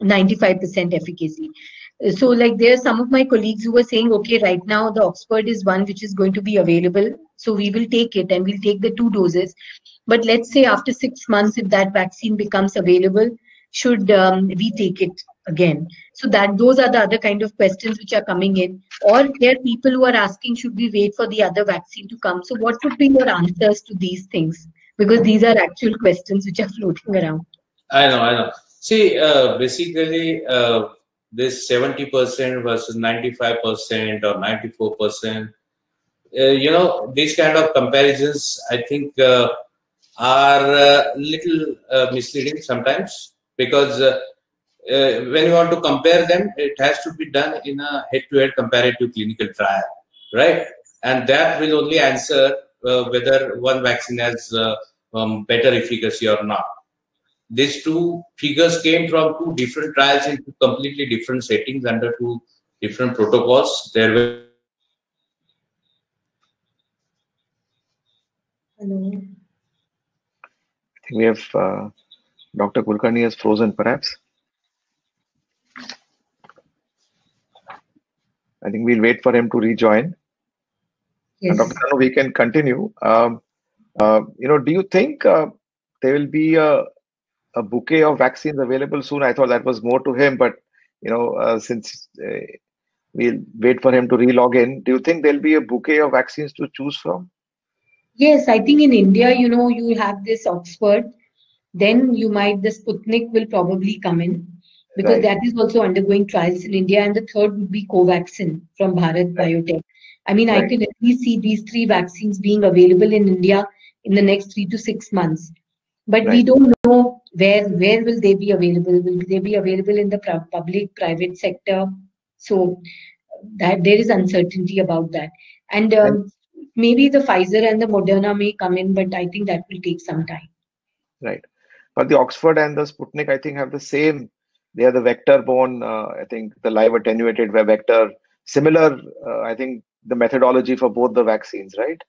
95% efficacy. So like there are some of my colleagues who were saying, okay, right now the Oxford is one which is going to be available. So we will take it and we'll take the 2 doses. But let's say after 6 months, if that vaccine becomes available, should we take it again? So that those are the other kind of questions which are coming in. Or there are people who are asking, should we wait for the other vaccine to come? So what would be your answers to these things? Because these are actual questions which are floating around. I know. See, basically, this 70% versus 95% or 94%, these kind of comparisons, I think, are a little misleading sometimes, because when you want to compare them, it has to be done in a head-to-head comparative clinical trial, right? And that will only answer whether one vaccine has better efficacy or not. These two figures came from 2 different trials in completely different settings under 2 different protocols. Hello. I think we have Dr. Kulkarni has frozen, perhaps. I think we'll wait for him to rejoin. Yes. Dr. Kanu, we can continue. Do you think there will be a bouquet of vaccines available soon? I thought that was more to him, but since we'll wait for him to re-log in, do you think there'll be a bouquet of vaccines to choose from? Yes, I think in India, you have this Oxford, then the Sputnik will probably come in, because that is also undergoing trials in India, and the third would be Covaxin from Bharat Biotech. I mean, I can at least see these 3 vaccines being available in India in the next 3 to 6 months. But we don't know where will they be available. Will they be available in the public-private sector? So that there is uncertainty about that. And maybe the Pfizer and the Moderna may come in, but I think that will take some time. Right. But the Oxford and the Sputnik, I think, have the same. They are the vector-borne, I think, the live attenuated vector. Similar, I think, the methodology for both the vaccines, right?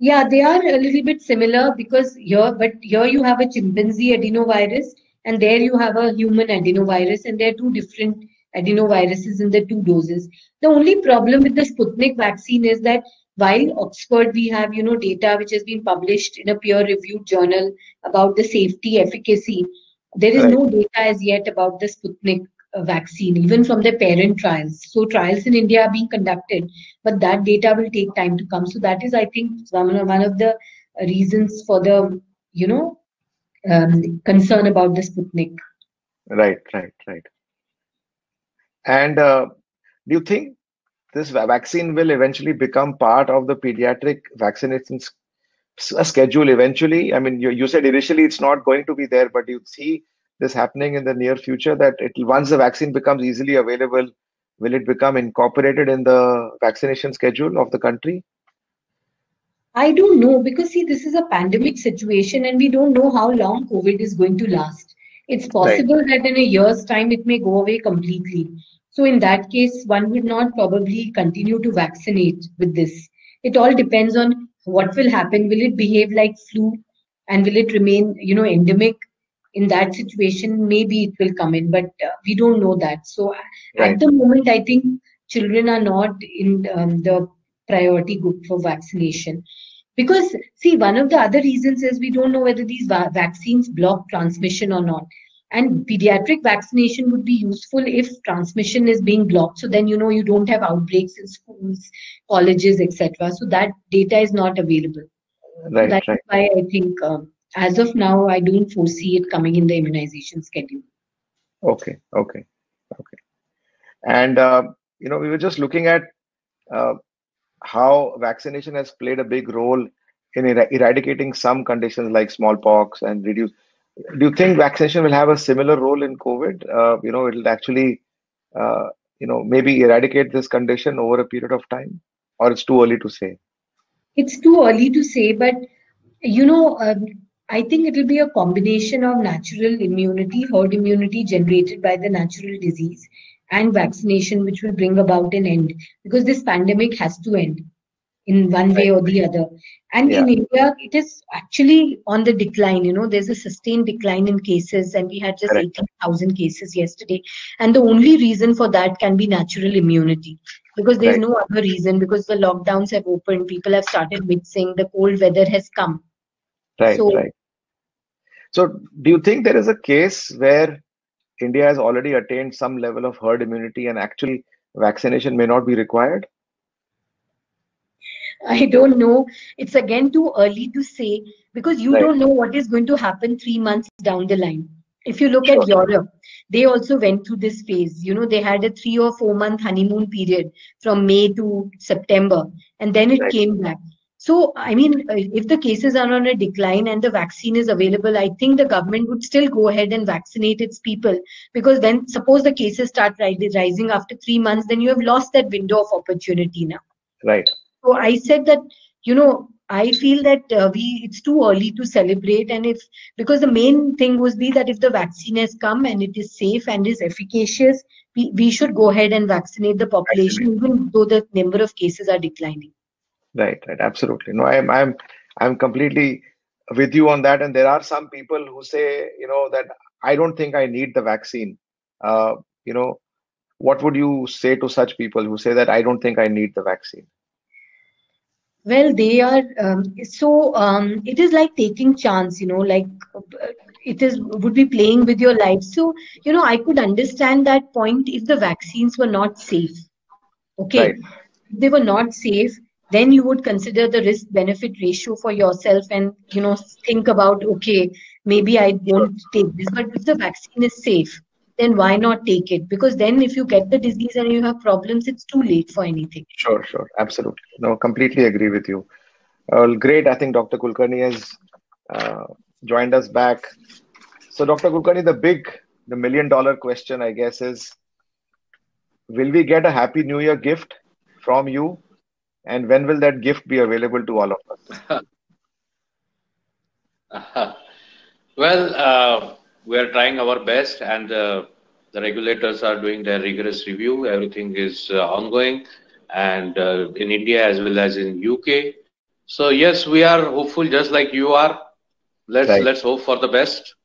Yeah, they are a little bit similar, because here you have a chimpanzee adenovirus and there you have a human adenovirus, and there are 2 different adenoviruses in the 2 doses. The only problem with the Sputnik vaccine is that while Oxford, we have, data which has been published in a peer-reviewed journal about the safety, efficacy, there is no data as yet about the Sputnik vaccine, even from the parent trials. So trials in India are being conducted, but that data will take time to come. So that is, I think, one of the reasons for the, concern about the Sputnik. Right. And do you think this vaccine will eventually become part of the pediatric vaccination schedule eventually? I mean, you said initially it's not going to be there, but you see this happening in the near future, that once the vaccine becomes easily available, will it become incorporated in the vaccination schedule of the country? I don't know, because see, this is a pandemic situation and we don't know how long COVID is going to last. It's possible that in a year's time it may go away completely. So in that case, one would not probably continue to vaccinate with this. It all depends on what will happen. Will it behave like flu and will it remain, endemic? In that situation, maybe it will come in, but we don't know that. So at the moment, I think children are not in the priority group for vaccination. Because, see, one of the other reasons is we don't know whether these vaccines block transmission or not. And pediatric vaccination would be useful if transmission is being blocked. So then, you don't have outbreaks in schools, colleges, etc. So that data is not available. Right. That's why I think as of now, I don't foresee it coming in the immunization schedule. Okay. And, we were just looking at how vaccination has played a big role in eradicating some conditions like smallpox and reduce. Do you think vaccination will have a similar role in COVID? It'll actually, maybe eradicate this condition over a period of time, or it's too early to say? It's too early to say, but you know, I think it will be a combination of natural immunity, herd immunity generated by the natural disease, and vaccination, which will bring about an end, because this pandemic has to end in one way or the other. And Yeah. in India, it is actually on the decline. There's a sustained decline in cases, and we had just Correct. 18,000 cases yesterday. And the only reason for that can be natural immunity, because there's Right. no other reason, because the lockdowns have opened, people have started mixing, the cold weather has come. Right. So Right. So, do you think there is a case where India has already attained some level of herd immunity and actually vaccination may not be required? I don't know. It's again too early to say, because you Right. don't know what is going to happen 3 months down the line. If you look Sure. at Europe, they also went through this phase. They had a 3 or 4 month honeymoon period from May to September, and then it Right. came back. So, I mean, if the cases are on a decline and the vaccine is available, I think the government would still go ahead and vaccinate its people, because then suppose the cases start rising after 3 months, then you have lost that window of opportunity now. Right. So I said that, I feel that it's too early to celebrate, and if because the main thing was be that if the vaccine has come and it is safe and is efficacious, we should go ahead and vaccinate the population, even though the number of cases are declining. Right. Right. Absolutely. No, I'm completely with you on that. And there are some people who say, that I don't think I need the vaccine. Uh, you know, what would you say to such people who say that I don't think I need the vaccine? Well, they are it is like taking chance, like uh, it is would be playing with your life. So, I could understand that point if the vaccines were not safe. Right. Okay. If they were not safe, then you would consider the risk benefit ratio for yourself and, think about, okay, maybe I Sure. won't take this. But if the vaccine is safe, then why not take it? Because then if you get the disease and you have problems, it's too late for anything. Sure. Sure. Absolutely. No, completely agree with you. Great. I think Dr. Kulkarni has uh, joined us back. So, Dr. Kulkarni, the $1 million question, I guess, is will we get a Happy New Year gift from you? And when will that gift be available to all of us? Well, we are trying our best, and the regulators are doing their rigorous review. Everything is ongoing, and in India as well as in UK. So yes, we are hopeful, just like you are. Let's Right. let's hope for the best.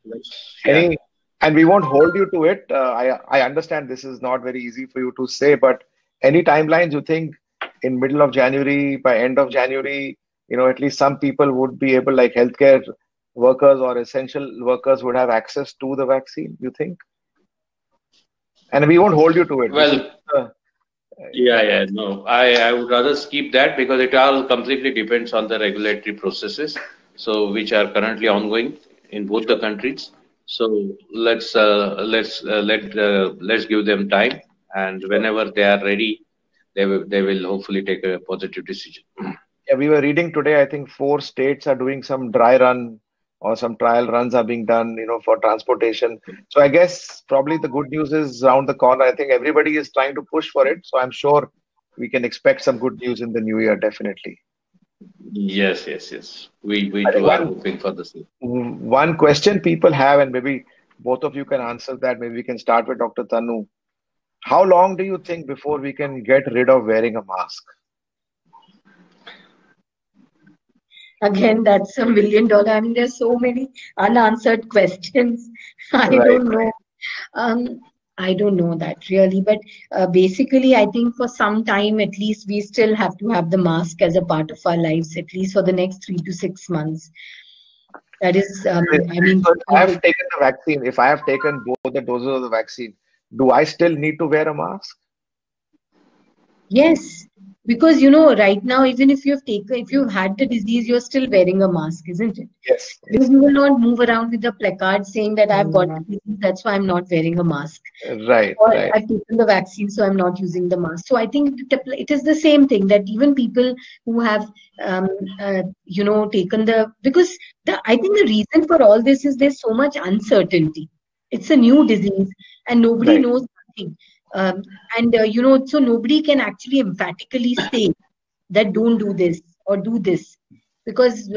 Yeah. Any, and we won't hold you to it. I understand this is not very easy for you to say, but any timelines you think in middle of January, by end of January, at least some people would be able, like healthcare workers or essential workers would have access to the vaccine, you think? And we won't hold you to it. This is, Well, uh, yeah. No, I would rather skip that because it all completely depends on the regulatory processes, so which are currently ongoing in both the sure, countries. So let's give them time, and sure. whenever they are ready, they will hopefully take a positive decision. Yeah, we were reading today, I think 4 states are doing some dry run or some trial runs are being done, for transportation. So I guess probably the good news is around the corner. I think everybody is trying to push for it. So I'm sure we can expect some good news in the new year, definitely. Yes. We I think too are hoping for the same. one question people have, and maybe both of you can answer that. Maybe we can start with Dr. Tanu. How long do you think before we can get rid of wearing a mask? Again, that's $1 million. I mean, there's so many unanswered questions. I Right. don't know. Um, I don't know that really, but basically, I think for some time at least we still have to have the mask as a part of our lives, at least for the next 3 to 6 months. That is, I mean, So if I have taken the vaccine, if I have taken both the doses of the vaccine, do I still need to wear a mask? yes, Because right now, even if if you've had the disease, you're still wearing a mask, isn't it? Yes. Because you will not move around with a placard saying that I've got the disease, that's why I'm not wearing a mask. Right. Or Right. I've taken the vaccine, so I'm not using the mask. So I think it is the same thing, that even people who have, taken because I think the reason for all this is there's so much uncertainty. It's a new disease and nobody Right. knows nothing. So nobody can actually emphatically say that don't do this or do this, because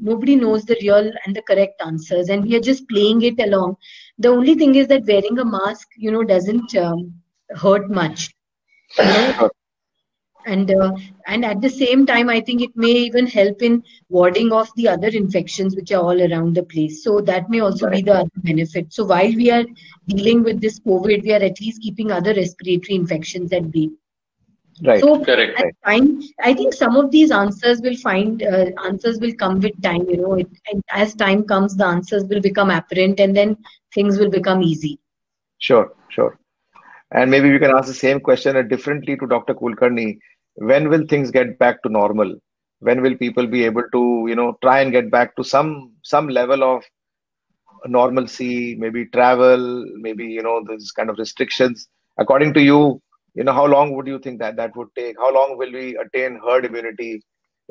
nobody knows the real and the correct answers, and we are just playing it along. The only thing is that wearing a mask, doesn't hurt much, you know, Sure. and at the same time, I think it may even help in warding off the other infections which are all around the place. So that may also be Right. the other benefit. So while we are dealing with this COVID, we are at least keeping other respiratory infections at bay. Right. So Correct. as time, I think some of these answers will come with time. And as time comes, the answers will become apparent, and then things will become easy. Sure. Sure. And maybe we can ask the same question differently to Dr. Kulkarni. When will things get back to normal? When will people be able to, try and get back to some level of normalcy, maybe travel, maybe, this kind of restrictions? According to you, how long would you think that would take? How long will we attain herd immunity?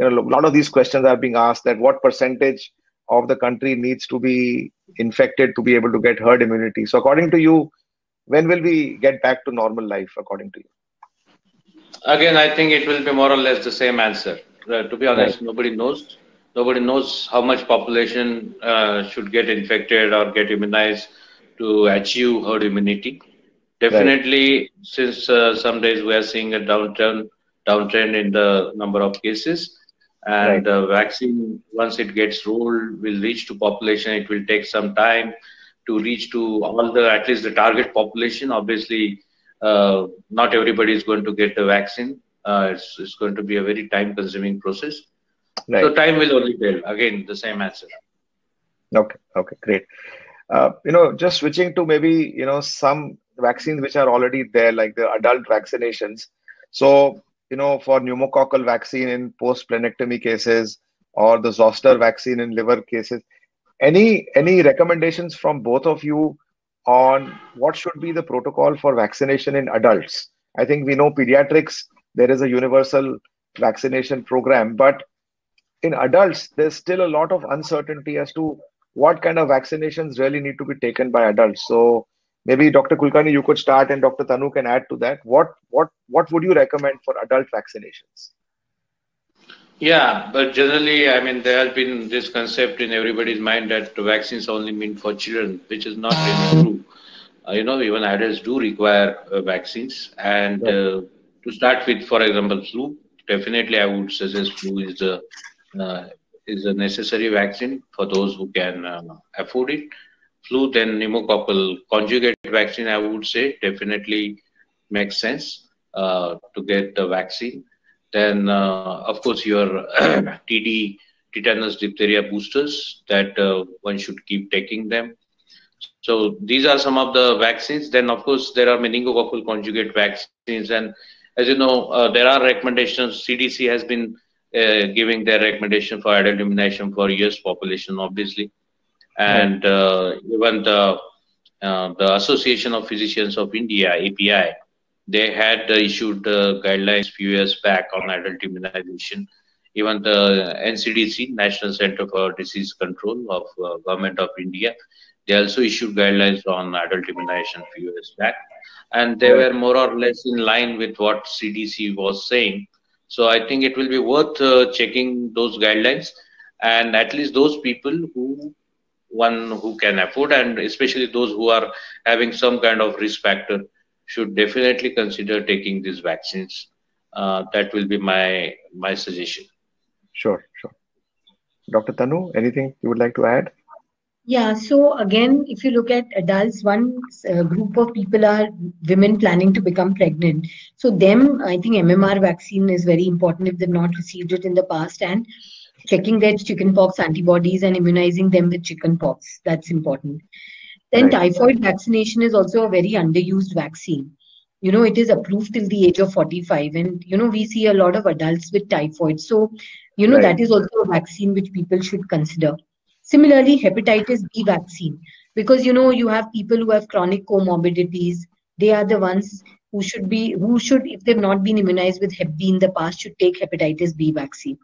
A lot of these questions are being asked, that what percentage of the country needs to be infected to be able to get herd immunity. So according to you, when will we get back to normal life, according to you? Again, I think it will be more or less the same answer. To be honest, Right. nobody knows. Nobody knows how much population should get infected or get immunized to achieve herd immunity. Right. Definitely, since some days we are seeing a downtrend in the number of cases, Right. and vaccine, once it gets rolled, will reach to population. It will take some time to reach to all the, at least the target population. Obviously, not everybody is going to get the vaccine. It's going to be a very time-consuming process. So Right. time will only tell. Again, the same answer. Okay. Okay. Great. Just switching to maybe, some vaccines which are already there, like the adult vaccinations. So, for pneumococcal vaccine in post-plenectomy cases, or the zoster vaccine in liver cases, any recommendations from both of you on what should be the protocol for vaccination in adults? I think we know pediatrics, there is a universal vaccination program, but in adults, there's still a lot of uncertainty as to what kind of vaccinations really need to be taken by adults. So maybe Dr. Kulkarni, you could start, and Dr. Tanu can add to that. What would you recommend for adult vaccinations? Yeah, but generally, I mean, there has been this concept in everybody's mind that the vaccines only mean for children, which is not really true. Even adults do require vaccines. And Right. to start with, for example, flu, definitely I would suggest flu is a necessary vaccine for those who can afford it. Flu, then pneumococcal conjugate vaccine, I would say, definitely makes sense to get the vaccine. Then, of course, your TD, tetanus, diphtheria boosters, that one should keep taking them. So these are some of the vaccines. Then, of course, there are meningococcal conjugate vaccines. And as you know, there are recommendations. CDC has been giving their recommendation for adult immunization for US population, obviously. And even the Association of Physicians of India, API, they had issued guidelines few years back on adult immunization. Even the NCDC, National Center for Disease Control of Government of India, they also issued guidelines on adult immunization few years back, and they were more or less in line with what CDC was saying. So I think it will be worth checking those guidelines, and at least those people who can afford, and especially those who are having some kind of risk factor, should definitely consider taking these vaccines. That will be my suggestion. Sure. Dr. Tanu, anything you would like to add? Yeah, so again, if you look at adults, one group of people are women planning to become pregnant. So them, I think MMR vaccine is very important if they've not received it in the past, and checking their chickenpox antibodies and immunizing them with chickenpox. That's important. Then Right. typhoid vaccination is also a very underused vaccine. it is approved till the age of 45. And, we see a lot of adults with typhoid. So, Right. that is also a vaccine which people should consider. Similarly, hepatitis B vaccine, because, you have people who have chronic comorbidities. They are the ones who should, if they've not been immunized with Hep B in the past, should take hepatitis B vaccine.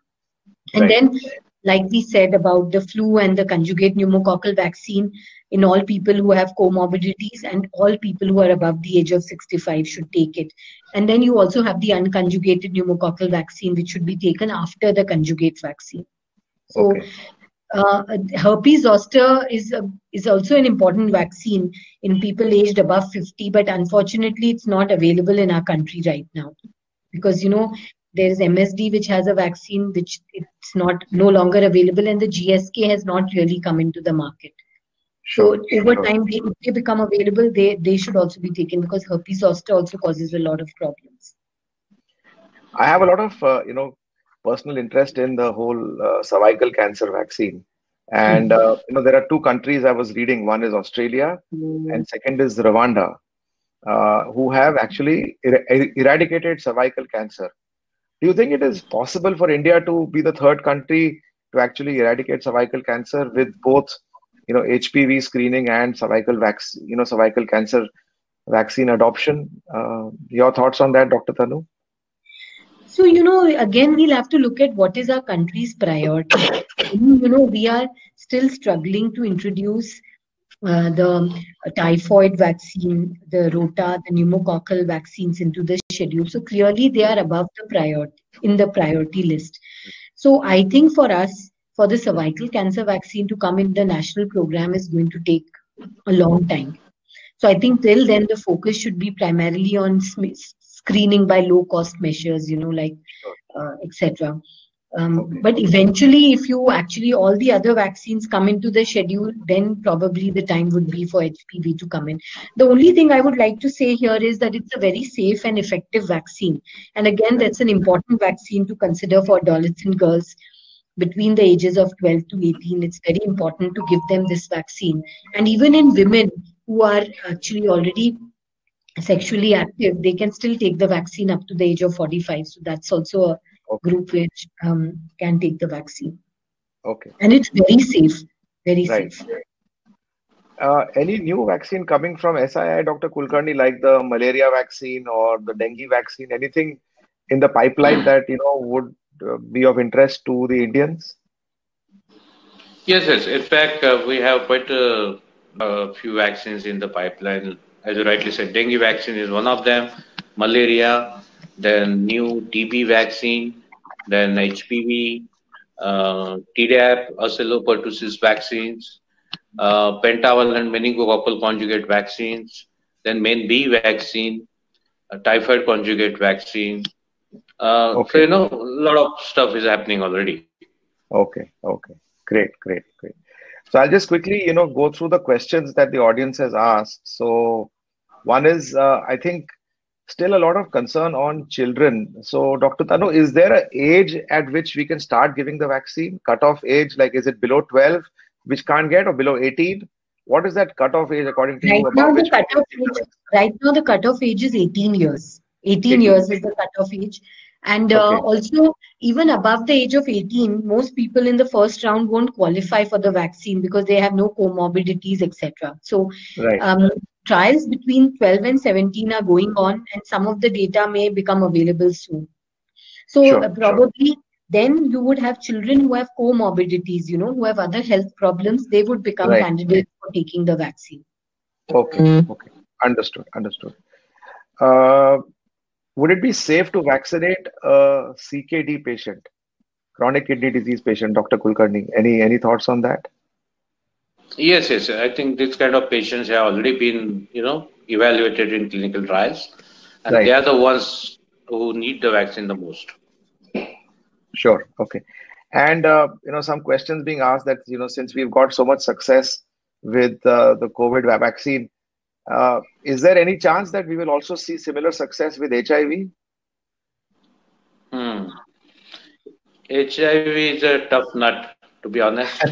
And Right. then, like we said about the flu and the conjugate pneumococcal vaccine, in all people who have comorbidities and all people who are above the age of 65 should take it. And then you also have the unconjugated pneumococcal vaccine, which should be taken after the conjugate vaccine. So, Okay. herpes zoster is also an important vaccine in people aged above 50, but unfortunately, it's not available in our country right now because there is MSD which has a vaccine which it's no longer available, and the GSK has not really come into the market. So Sure. over Sure. time, if they become available, they should also be taken because herpes zoster also causes a lot of problems. I have a lot of personal interest in the whole cervical cancer vaccine, and there are two countries I was reading. One is Australia, and second is Rwanda, who have actually eradicated cervical cancer. Do you think it is possible for India to be the third country to actually eradicate cervical cancer with both, HPV screening and cervical cancer vaccine adoption? Your thoughts on that, Dr. Tanu? So, again, we'll have to look at what is our country's priority. We are still struggling to introduce the typhoid vaccine, the rota, the pneumococcal vaccines into the schedule. So clearly they are above the priority list. So I think for us, for the cervical cancer vaccine to come in the national program is going to take a long time. So I think till then the focus should be primarily on screening by low cost measures, like etc. But eventually, if you actually all the other vaccines come into the schedule, then probably the time would be for HPV to come in. The only thing I would like to say here is that it's a very safe and effective vaccine. And again, that's an important vaccine to consider for adolescent girls between the ages of 12 to 18. It's very important to give them this vaccine. And even in women who are actually already sexually active, they can still take the vaccine up to the age of 45. So that's also a group which can take the vaccine. Okay. And it's very safe, very Right. safe. Any new vaccine coming from SII, Dr. Kulkarni, like the malaria vaccine or the dengue vaccine? Anything in the pipeline that would be of interest to the Indians? Yes, yes. In fact, we have quite a few vaccines in the pipeline. As you rightly said, dengue vaccine is one of them, malaria, then new TB vaccine, then HPV, Tdap, ocelopertussis vaccines, pentavalent meningococcal conjugate vaccines, then main B vaccine, typhoid conjugate vaccine. So, Okay. a lot of stuff is happening already. Okay. Great. So I'll just quickly, go through the questions that the audience has asked. So one is, I think, still a lot of concern on children. So, Dr. Tanu, is there an age at which we can start giving the vaccine? Cutoff age, like is it below 12, which can't get, or below 18? What is that cutoff age according to you above which we can give the vaccine? Right now, the cutoff age is 18 years. 18 years is the cutoff age. And also, even above the age of 18, most people in the first round won't qualify for the vaccine because they have no comorbidities, etc. So, Right. trials between 12 and 17 are going on, and some of the data may become available soon. So, Sure. probably then you would have children who have comorbidities, who have other health problems. They would become Right. candidates for taking the vaccine. Okay. Understood. Would it be safe to vaccinate a CKD patient, chronic kidney disease patient, Dr. Kulkarni? Any thoughts on that? Yes, yes. I think this kind of patients have already been, evaluated in clinical trials, and Right. they are the ones who need the vaccine the most. Sure. Okay. And some questions being asked that since we've got so much success with the COVID vaccine, is there any chance that we will also see similar success with HIV? HIV is a tough nut, to be honest.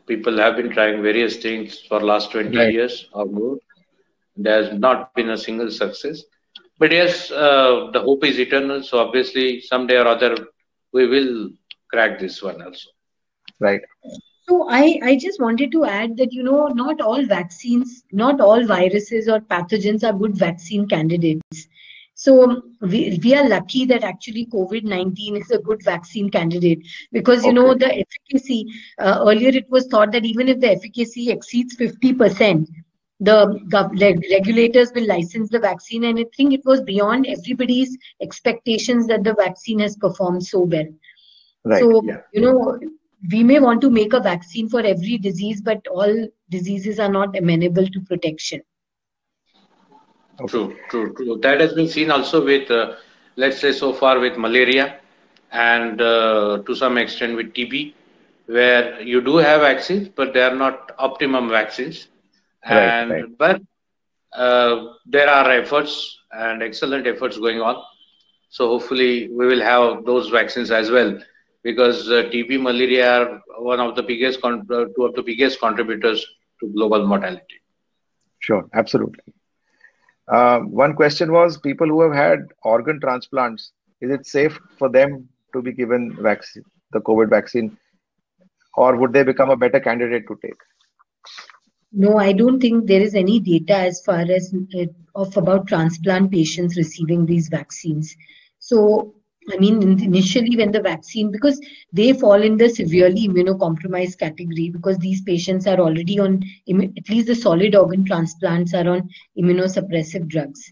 People have been trying various things for last 20 Right. years or more, There has not been a single success. But yes, the hope is eternal. So obviously, someday or other, we will crack this one also. Right. So I just wanted to add that, not all vaccines, not all viruses or pathogens are good vaccine candidates. So we are lucky that actually COVID-19 is a good vaccine candidate because, the efficacy, earlier it was thought that even if the efficacy exceeds 50%, the regulators will license the vaccine. And I think it was beyond everybody's expectations that the vaccine has performed so well. Right. So, we may want to make a vaccine for every disease, but all diseases are not amenable to protection. True. That has been seen also with, let's say, so far with malaria and to some extent with TB, where you do have vaccines, but they are not optimum vaccines. And but there are efforts and excellent efforts going on. So hopefully we will have those vaccines as well, because TB, malaria are one of the biggest, two of the biggest contributors to global mortality. Sure, absolutely. One question was, people who have had organ transplants, is it safe for them to be given vaccine, the COVID vaccine, or would they become a better candidate to take? No, I don't think there is any data as far as about transplant patients receiving these vaccines. So, I mean, initially when the vaccine, because they fall in the severely immunocompromised category, because these patients are already on, at least the solid organ transplants are on immunosuppressive drugs.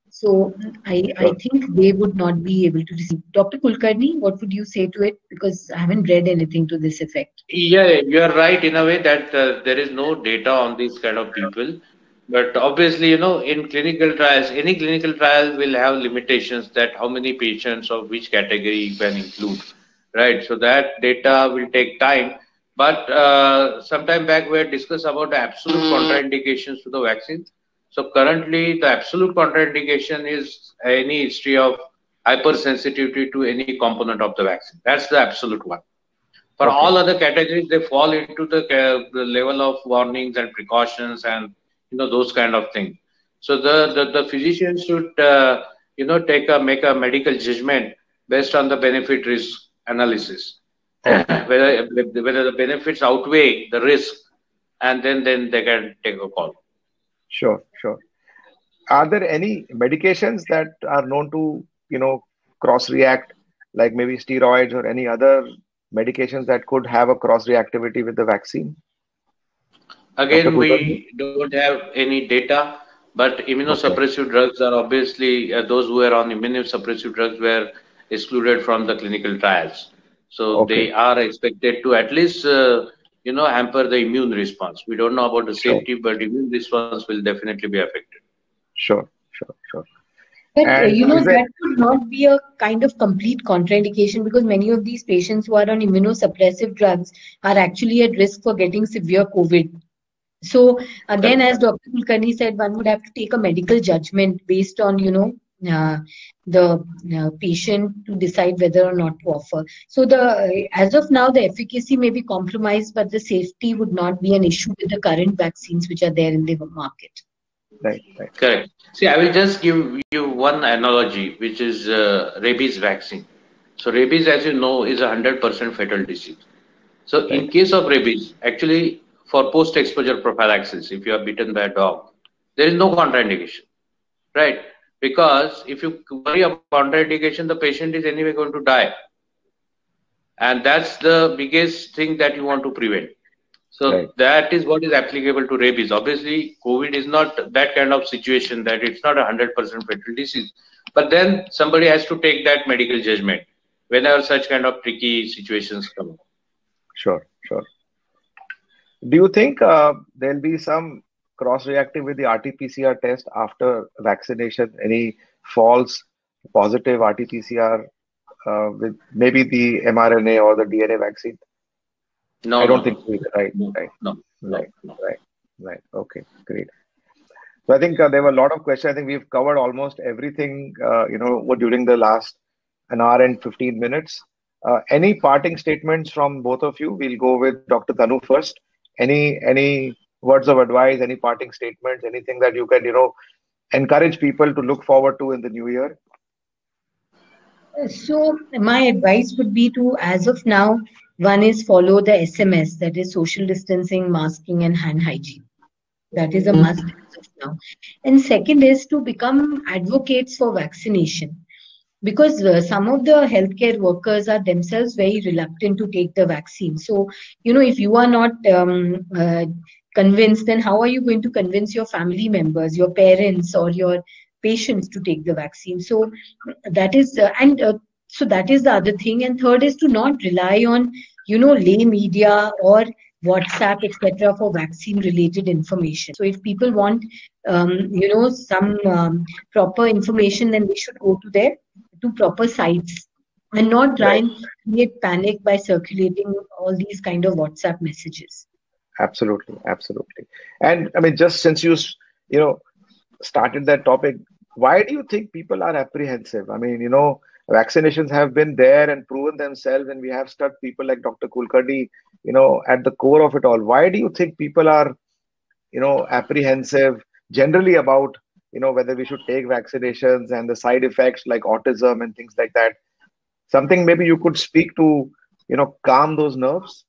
So I think they would not be able to receive. Dr. Kulkarni, what would you say to it? Because I haven't read anything to this effect. Yeah, you are right in a way that there is no data on these kind of people. But obviously, in clinical trials, any clinical trial will have limitations that how many patients of which category you can include, right? So that data will take time. But sometime back we had discussed about the absolute contraindications to the vaccine. So currently, the absolute contraindication is any history of hypersensitivity to any component of the vaccine. That's the absolute one. For all other categories, they fall into the level of warnings and precautions and those kind of things. So the physician should make a medical judgment based on the benefit risk analysis, whether the benefits outweigh the risk, and then they can take a call. Sure. Are there any medications that are known to cross react, like maybe steroids or any other medications that could have a cross reactivity with the vaccine? Again, we don't have any data, but immunosuppressive drugs are obviously those who are on immunosuppressive drugs were excluded from the clinical trials. So they are expected to at least hamper the immune response. We don't know about the safety, but immune response will definitely be affected. Sure. But that could not be a kind of complete contraindication, because many of these patients who are on immunosuppressive drugs are actually at risk for getting severe COVID. So again, as Dr. Kulkarni said, one would have to take a medical judgment based on, the patient to decide whether or not to offer. So as of now, the efficacy may be compromised, but the safety would not be an issue with the current vaccines which are there in the market. Right. Correct. See, I will just give you one analogy, which is rabies vaccine. So rabies, as you know, is a 100% fatal disease. So in case of rabies, actually for post-exposure prophylaxis, if you are bitten by a dog, there is no contraindication, right? Because if you worry about contraindication, the patient is anyway going to die. And that's the biggest thing that you want to prevent. So that is what is applicable to rabies. Obviously, COVID is not that kind of situation that it's not a 100% fatal disease. But then somebody has to take that medical judgment whenever such kind of tricky situations come up. Sure. Do you think there'll be some cross-reactive with the RT-PCR test after vaccination? Any false positive RT-PCR with maybe the mRNA or the DNA vaccine? No, I don't think so. Right. Okay, great. So I think there were a lot of questions. I think we've covered almost everything, during the last an hour and 15 minutes. Any parting statements from both of you? We'll go with Dr. Tanu first. Any words of advice, any parting statements, anything that you can, encourage people to look forward to in the new year? So my advice would be to, as of now, one is follow the SMS, that is social distancing, masking, and hand hygiene. That is a must as of now. And second is to become advocates for vaccination, because some of the healthcare workers are themselves very reluctant to take the vaccine. So, if you are not convinced, then how are you going to convince your family members, your parents, or your patients to take the vaccine? So that is, so that is the other thing. And third is to not rely on, lay media or WhatsApp, etc., for vaccine related information. So if people want, some proper information, then they should go to proper sites and not try and create panic by circulating all these kind of WhatsApp messages. Absolutely, absolutely. And I mean, just since you started that topic, why do you think people are apprehensive? I mean, vaccinations have been there and proven themselves, and we have stuck people like Dr. Kulkarni, at the core of it all. Why do you think people are, apprehensive generally about, whether we should take vaccinations and the side effects like autism and things like that? Something maybe you could speak to, calm those nerves?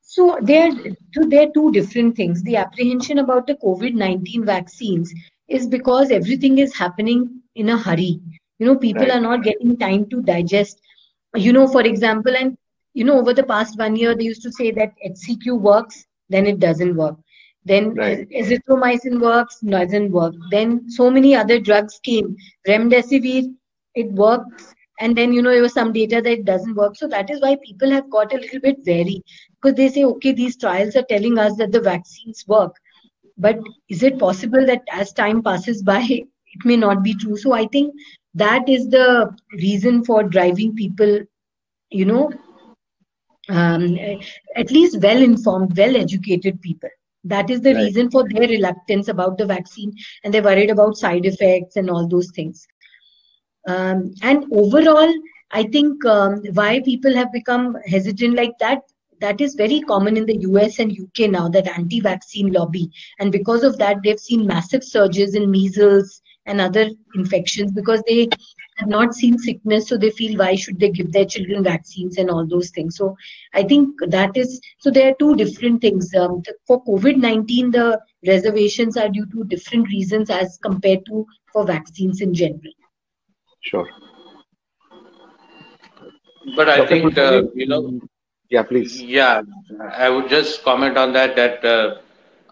So there are two different things. The apprehension about the COVID-19 vaccines is because everything is happening in a hurry. People Right. are not getting time to digest. For example, and over the past 1 year, they used to say that HCQ works, then it doesn't work. Then Right. azithromycin works, doesn't work. Then so many other drugs came. Remdesivir, it works. And then, there was some data that it doesn't work. So that is why people have got a little bit wary, because they say, okay, these trials are telling us that the vaccines work. But is it possible that as time passes by, it may not be true? So I think that is the reason for driving people, at least well-informed, well-educated people. That is the Right. reason for their reluctance about the vaccine, and they're worried about side effects and all those things. And overall, I think why people have become hesitant like that, that is very common in the US and UK now, that anti-vaccine lobby. And because of that, they've seen massive surges in measles and other infections, because they have not seen sickness. So they feel, why should they give their children vaccines and all those things? So I think that is, so there are two different things. For COVID-19, the reservations are due to different reasons as compared to for vaccines in general. Sure. But I Dr. think, Kulkarni? Yeah, please. yeah, I would just comment on that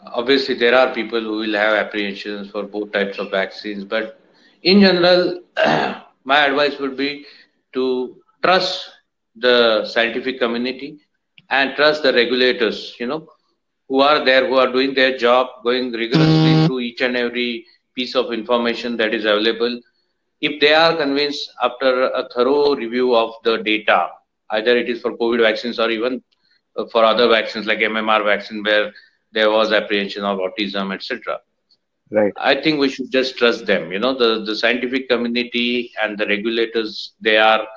obviously there are people who will have apprehensions for both types of vaccines, but in general, my advice would be to trust the scientific community and trust the regulators, who are there, who are doing their job, going rigorously through each and every piece of information that is available. If they are convinced after a thorough review of the data, either it is for COVID vaccines or even for other vaccines like MMR vaccine, where there was apprehension of autism, etc. Right. I think we should just trust them. The scientific community and the regulators, they are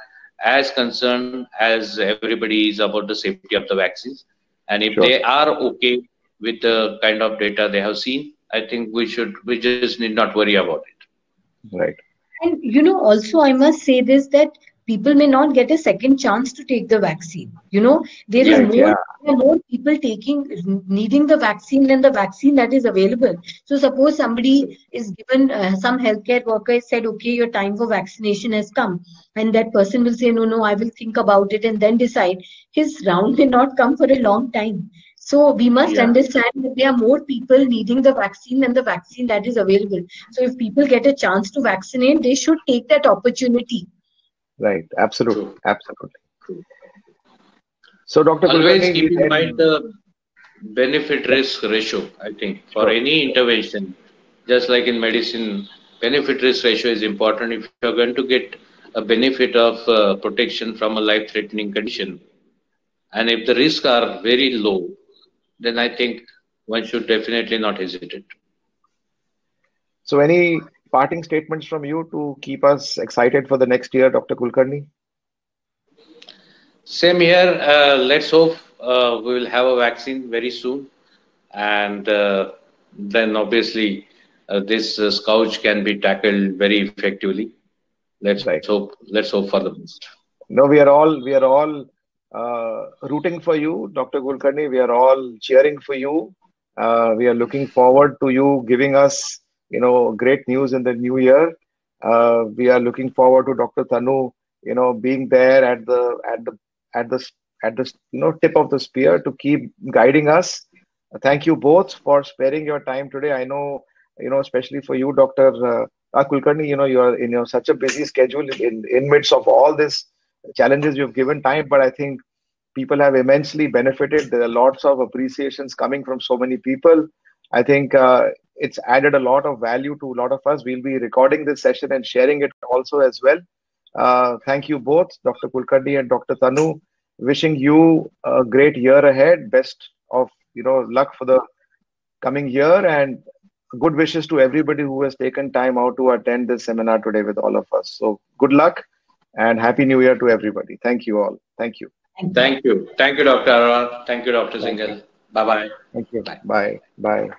as concerned as everybody is about the safety of the vaccines. And if Sure. they are okay with the kind of data they have seen, I think we just need not worry about it. Right. And also I must say this, that people may not get a second chance to take the vaccine. There is Right, yeah. more people needing the vaccine than the vaccine that is available. So suppose somebody is given, some healthcare worker said, okay, your time for vaccination has come, and that person will say, no, I will think about it and then decide. His round may not come for a long time. So we must understand that there are more people needing the vaccine than the vaccine that is available. So if people get a chance to vaccinate, they should take that opportunity. Right. Absolutely. Absolutely. So, Dr. Always Kulkarni, keep in mind the benefit risk ratio. I think for any intervention, just like in medicine, benefit risk ratio is important. If you're going to get a benefit of protection from a life threatening condition, and if the risks are very low, then I think one should definitely not hesitate. So, any parting statements from you to keep us excited for the next year, Dr. Kulkarni? Same here. Let's hope we will have a vaccine very soon. and then obviously this scourge can be tackled very effectively. Let's Right. hope. Let's hope for the best. No, we are all rooting for you, Dr. Kulkarni. We are all cheering for you. We are looking forward to you giving us, great news in the new year. We are looking forward to Dr. Tanu, being there at the at the tip of the spear to keep guiding us. Thank you both for sparing your time today. I know, especially for you, Dr. Kulkarni, you are in such a busy schedule in midst of all this challenges you've given time, but I think people have immensely benefited. There are lots of appreciations coming from so many people. I think it's added a lot of value to a lot of us. We'll be recording this session and sharing it also as well. Thank you both, Dr. Kulkarni and Dr. Tanu. Wishing you a great year ahead. Best of luck for the coming year, and good wishes to everybody who has taken time out to attend this seminar today with all of us. So good luck and happy new year to everybody. Thank you all. Thank you. Thank you. Thank you, Dr. Arora. Thank you, Dr. Singhal. Bye-bye. Thank you. Bye. Bye.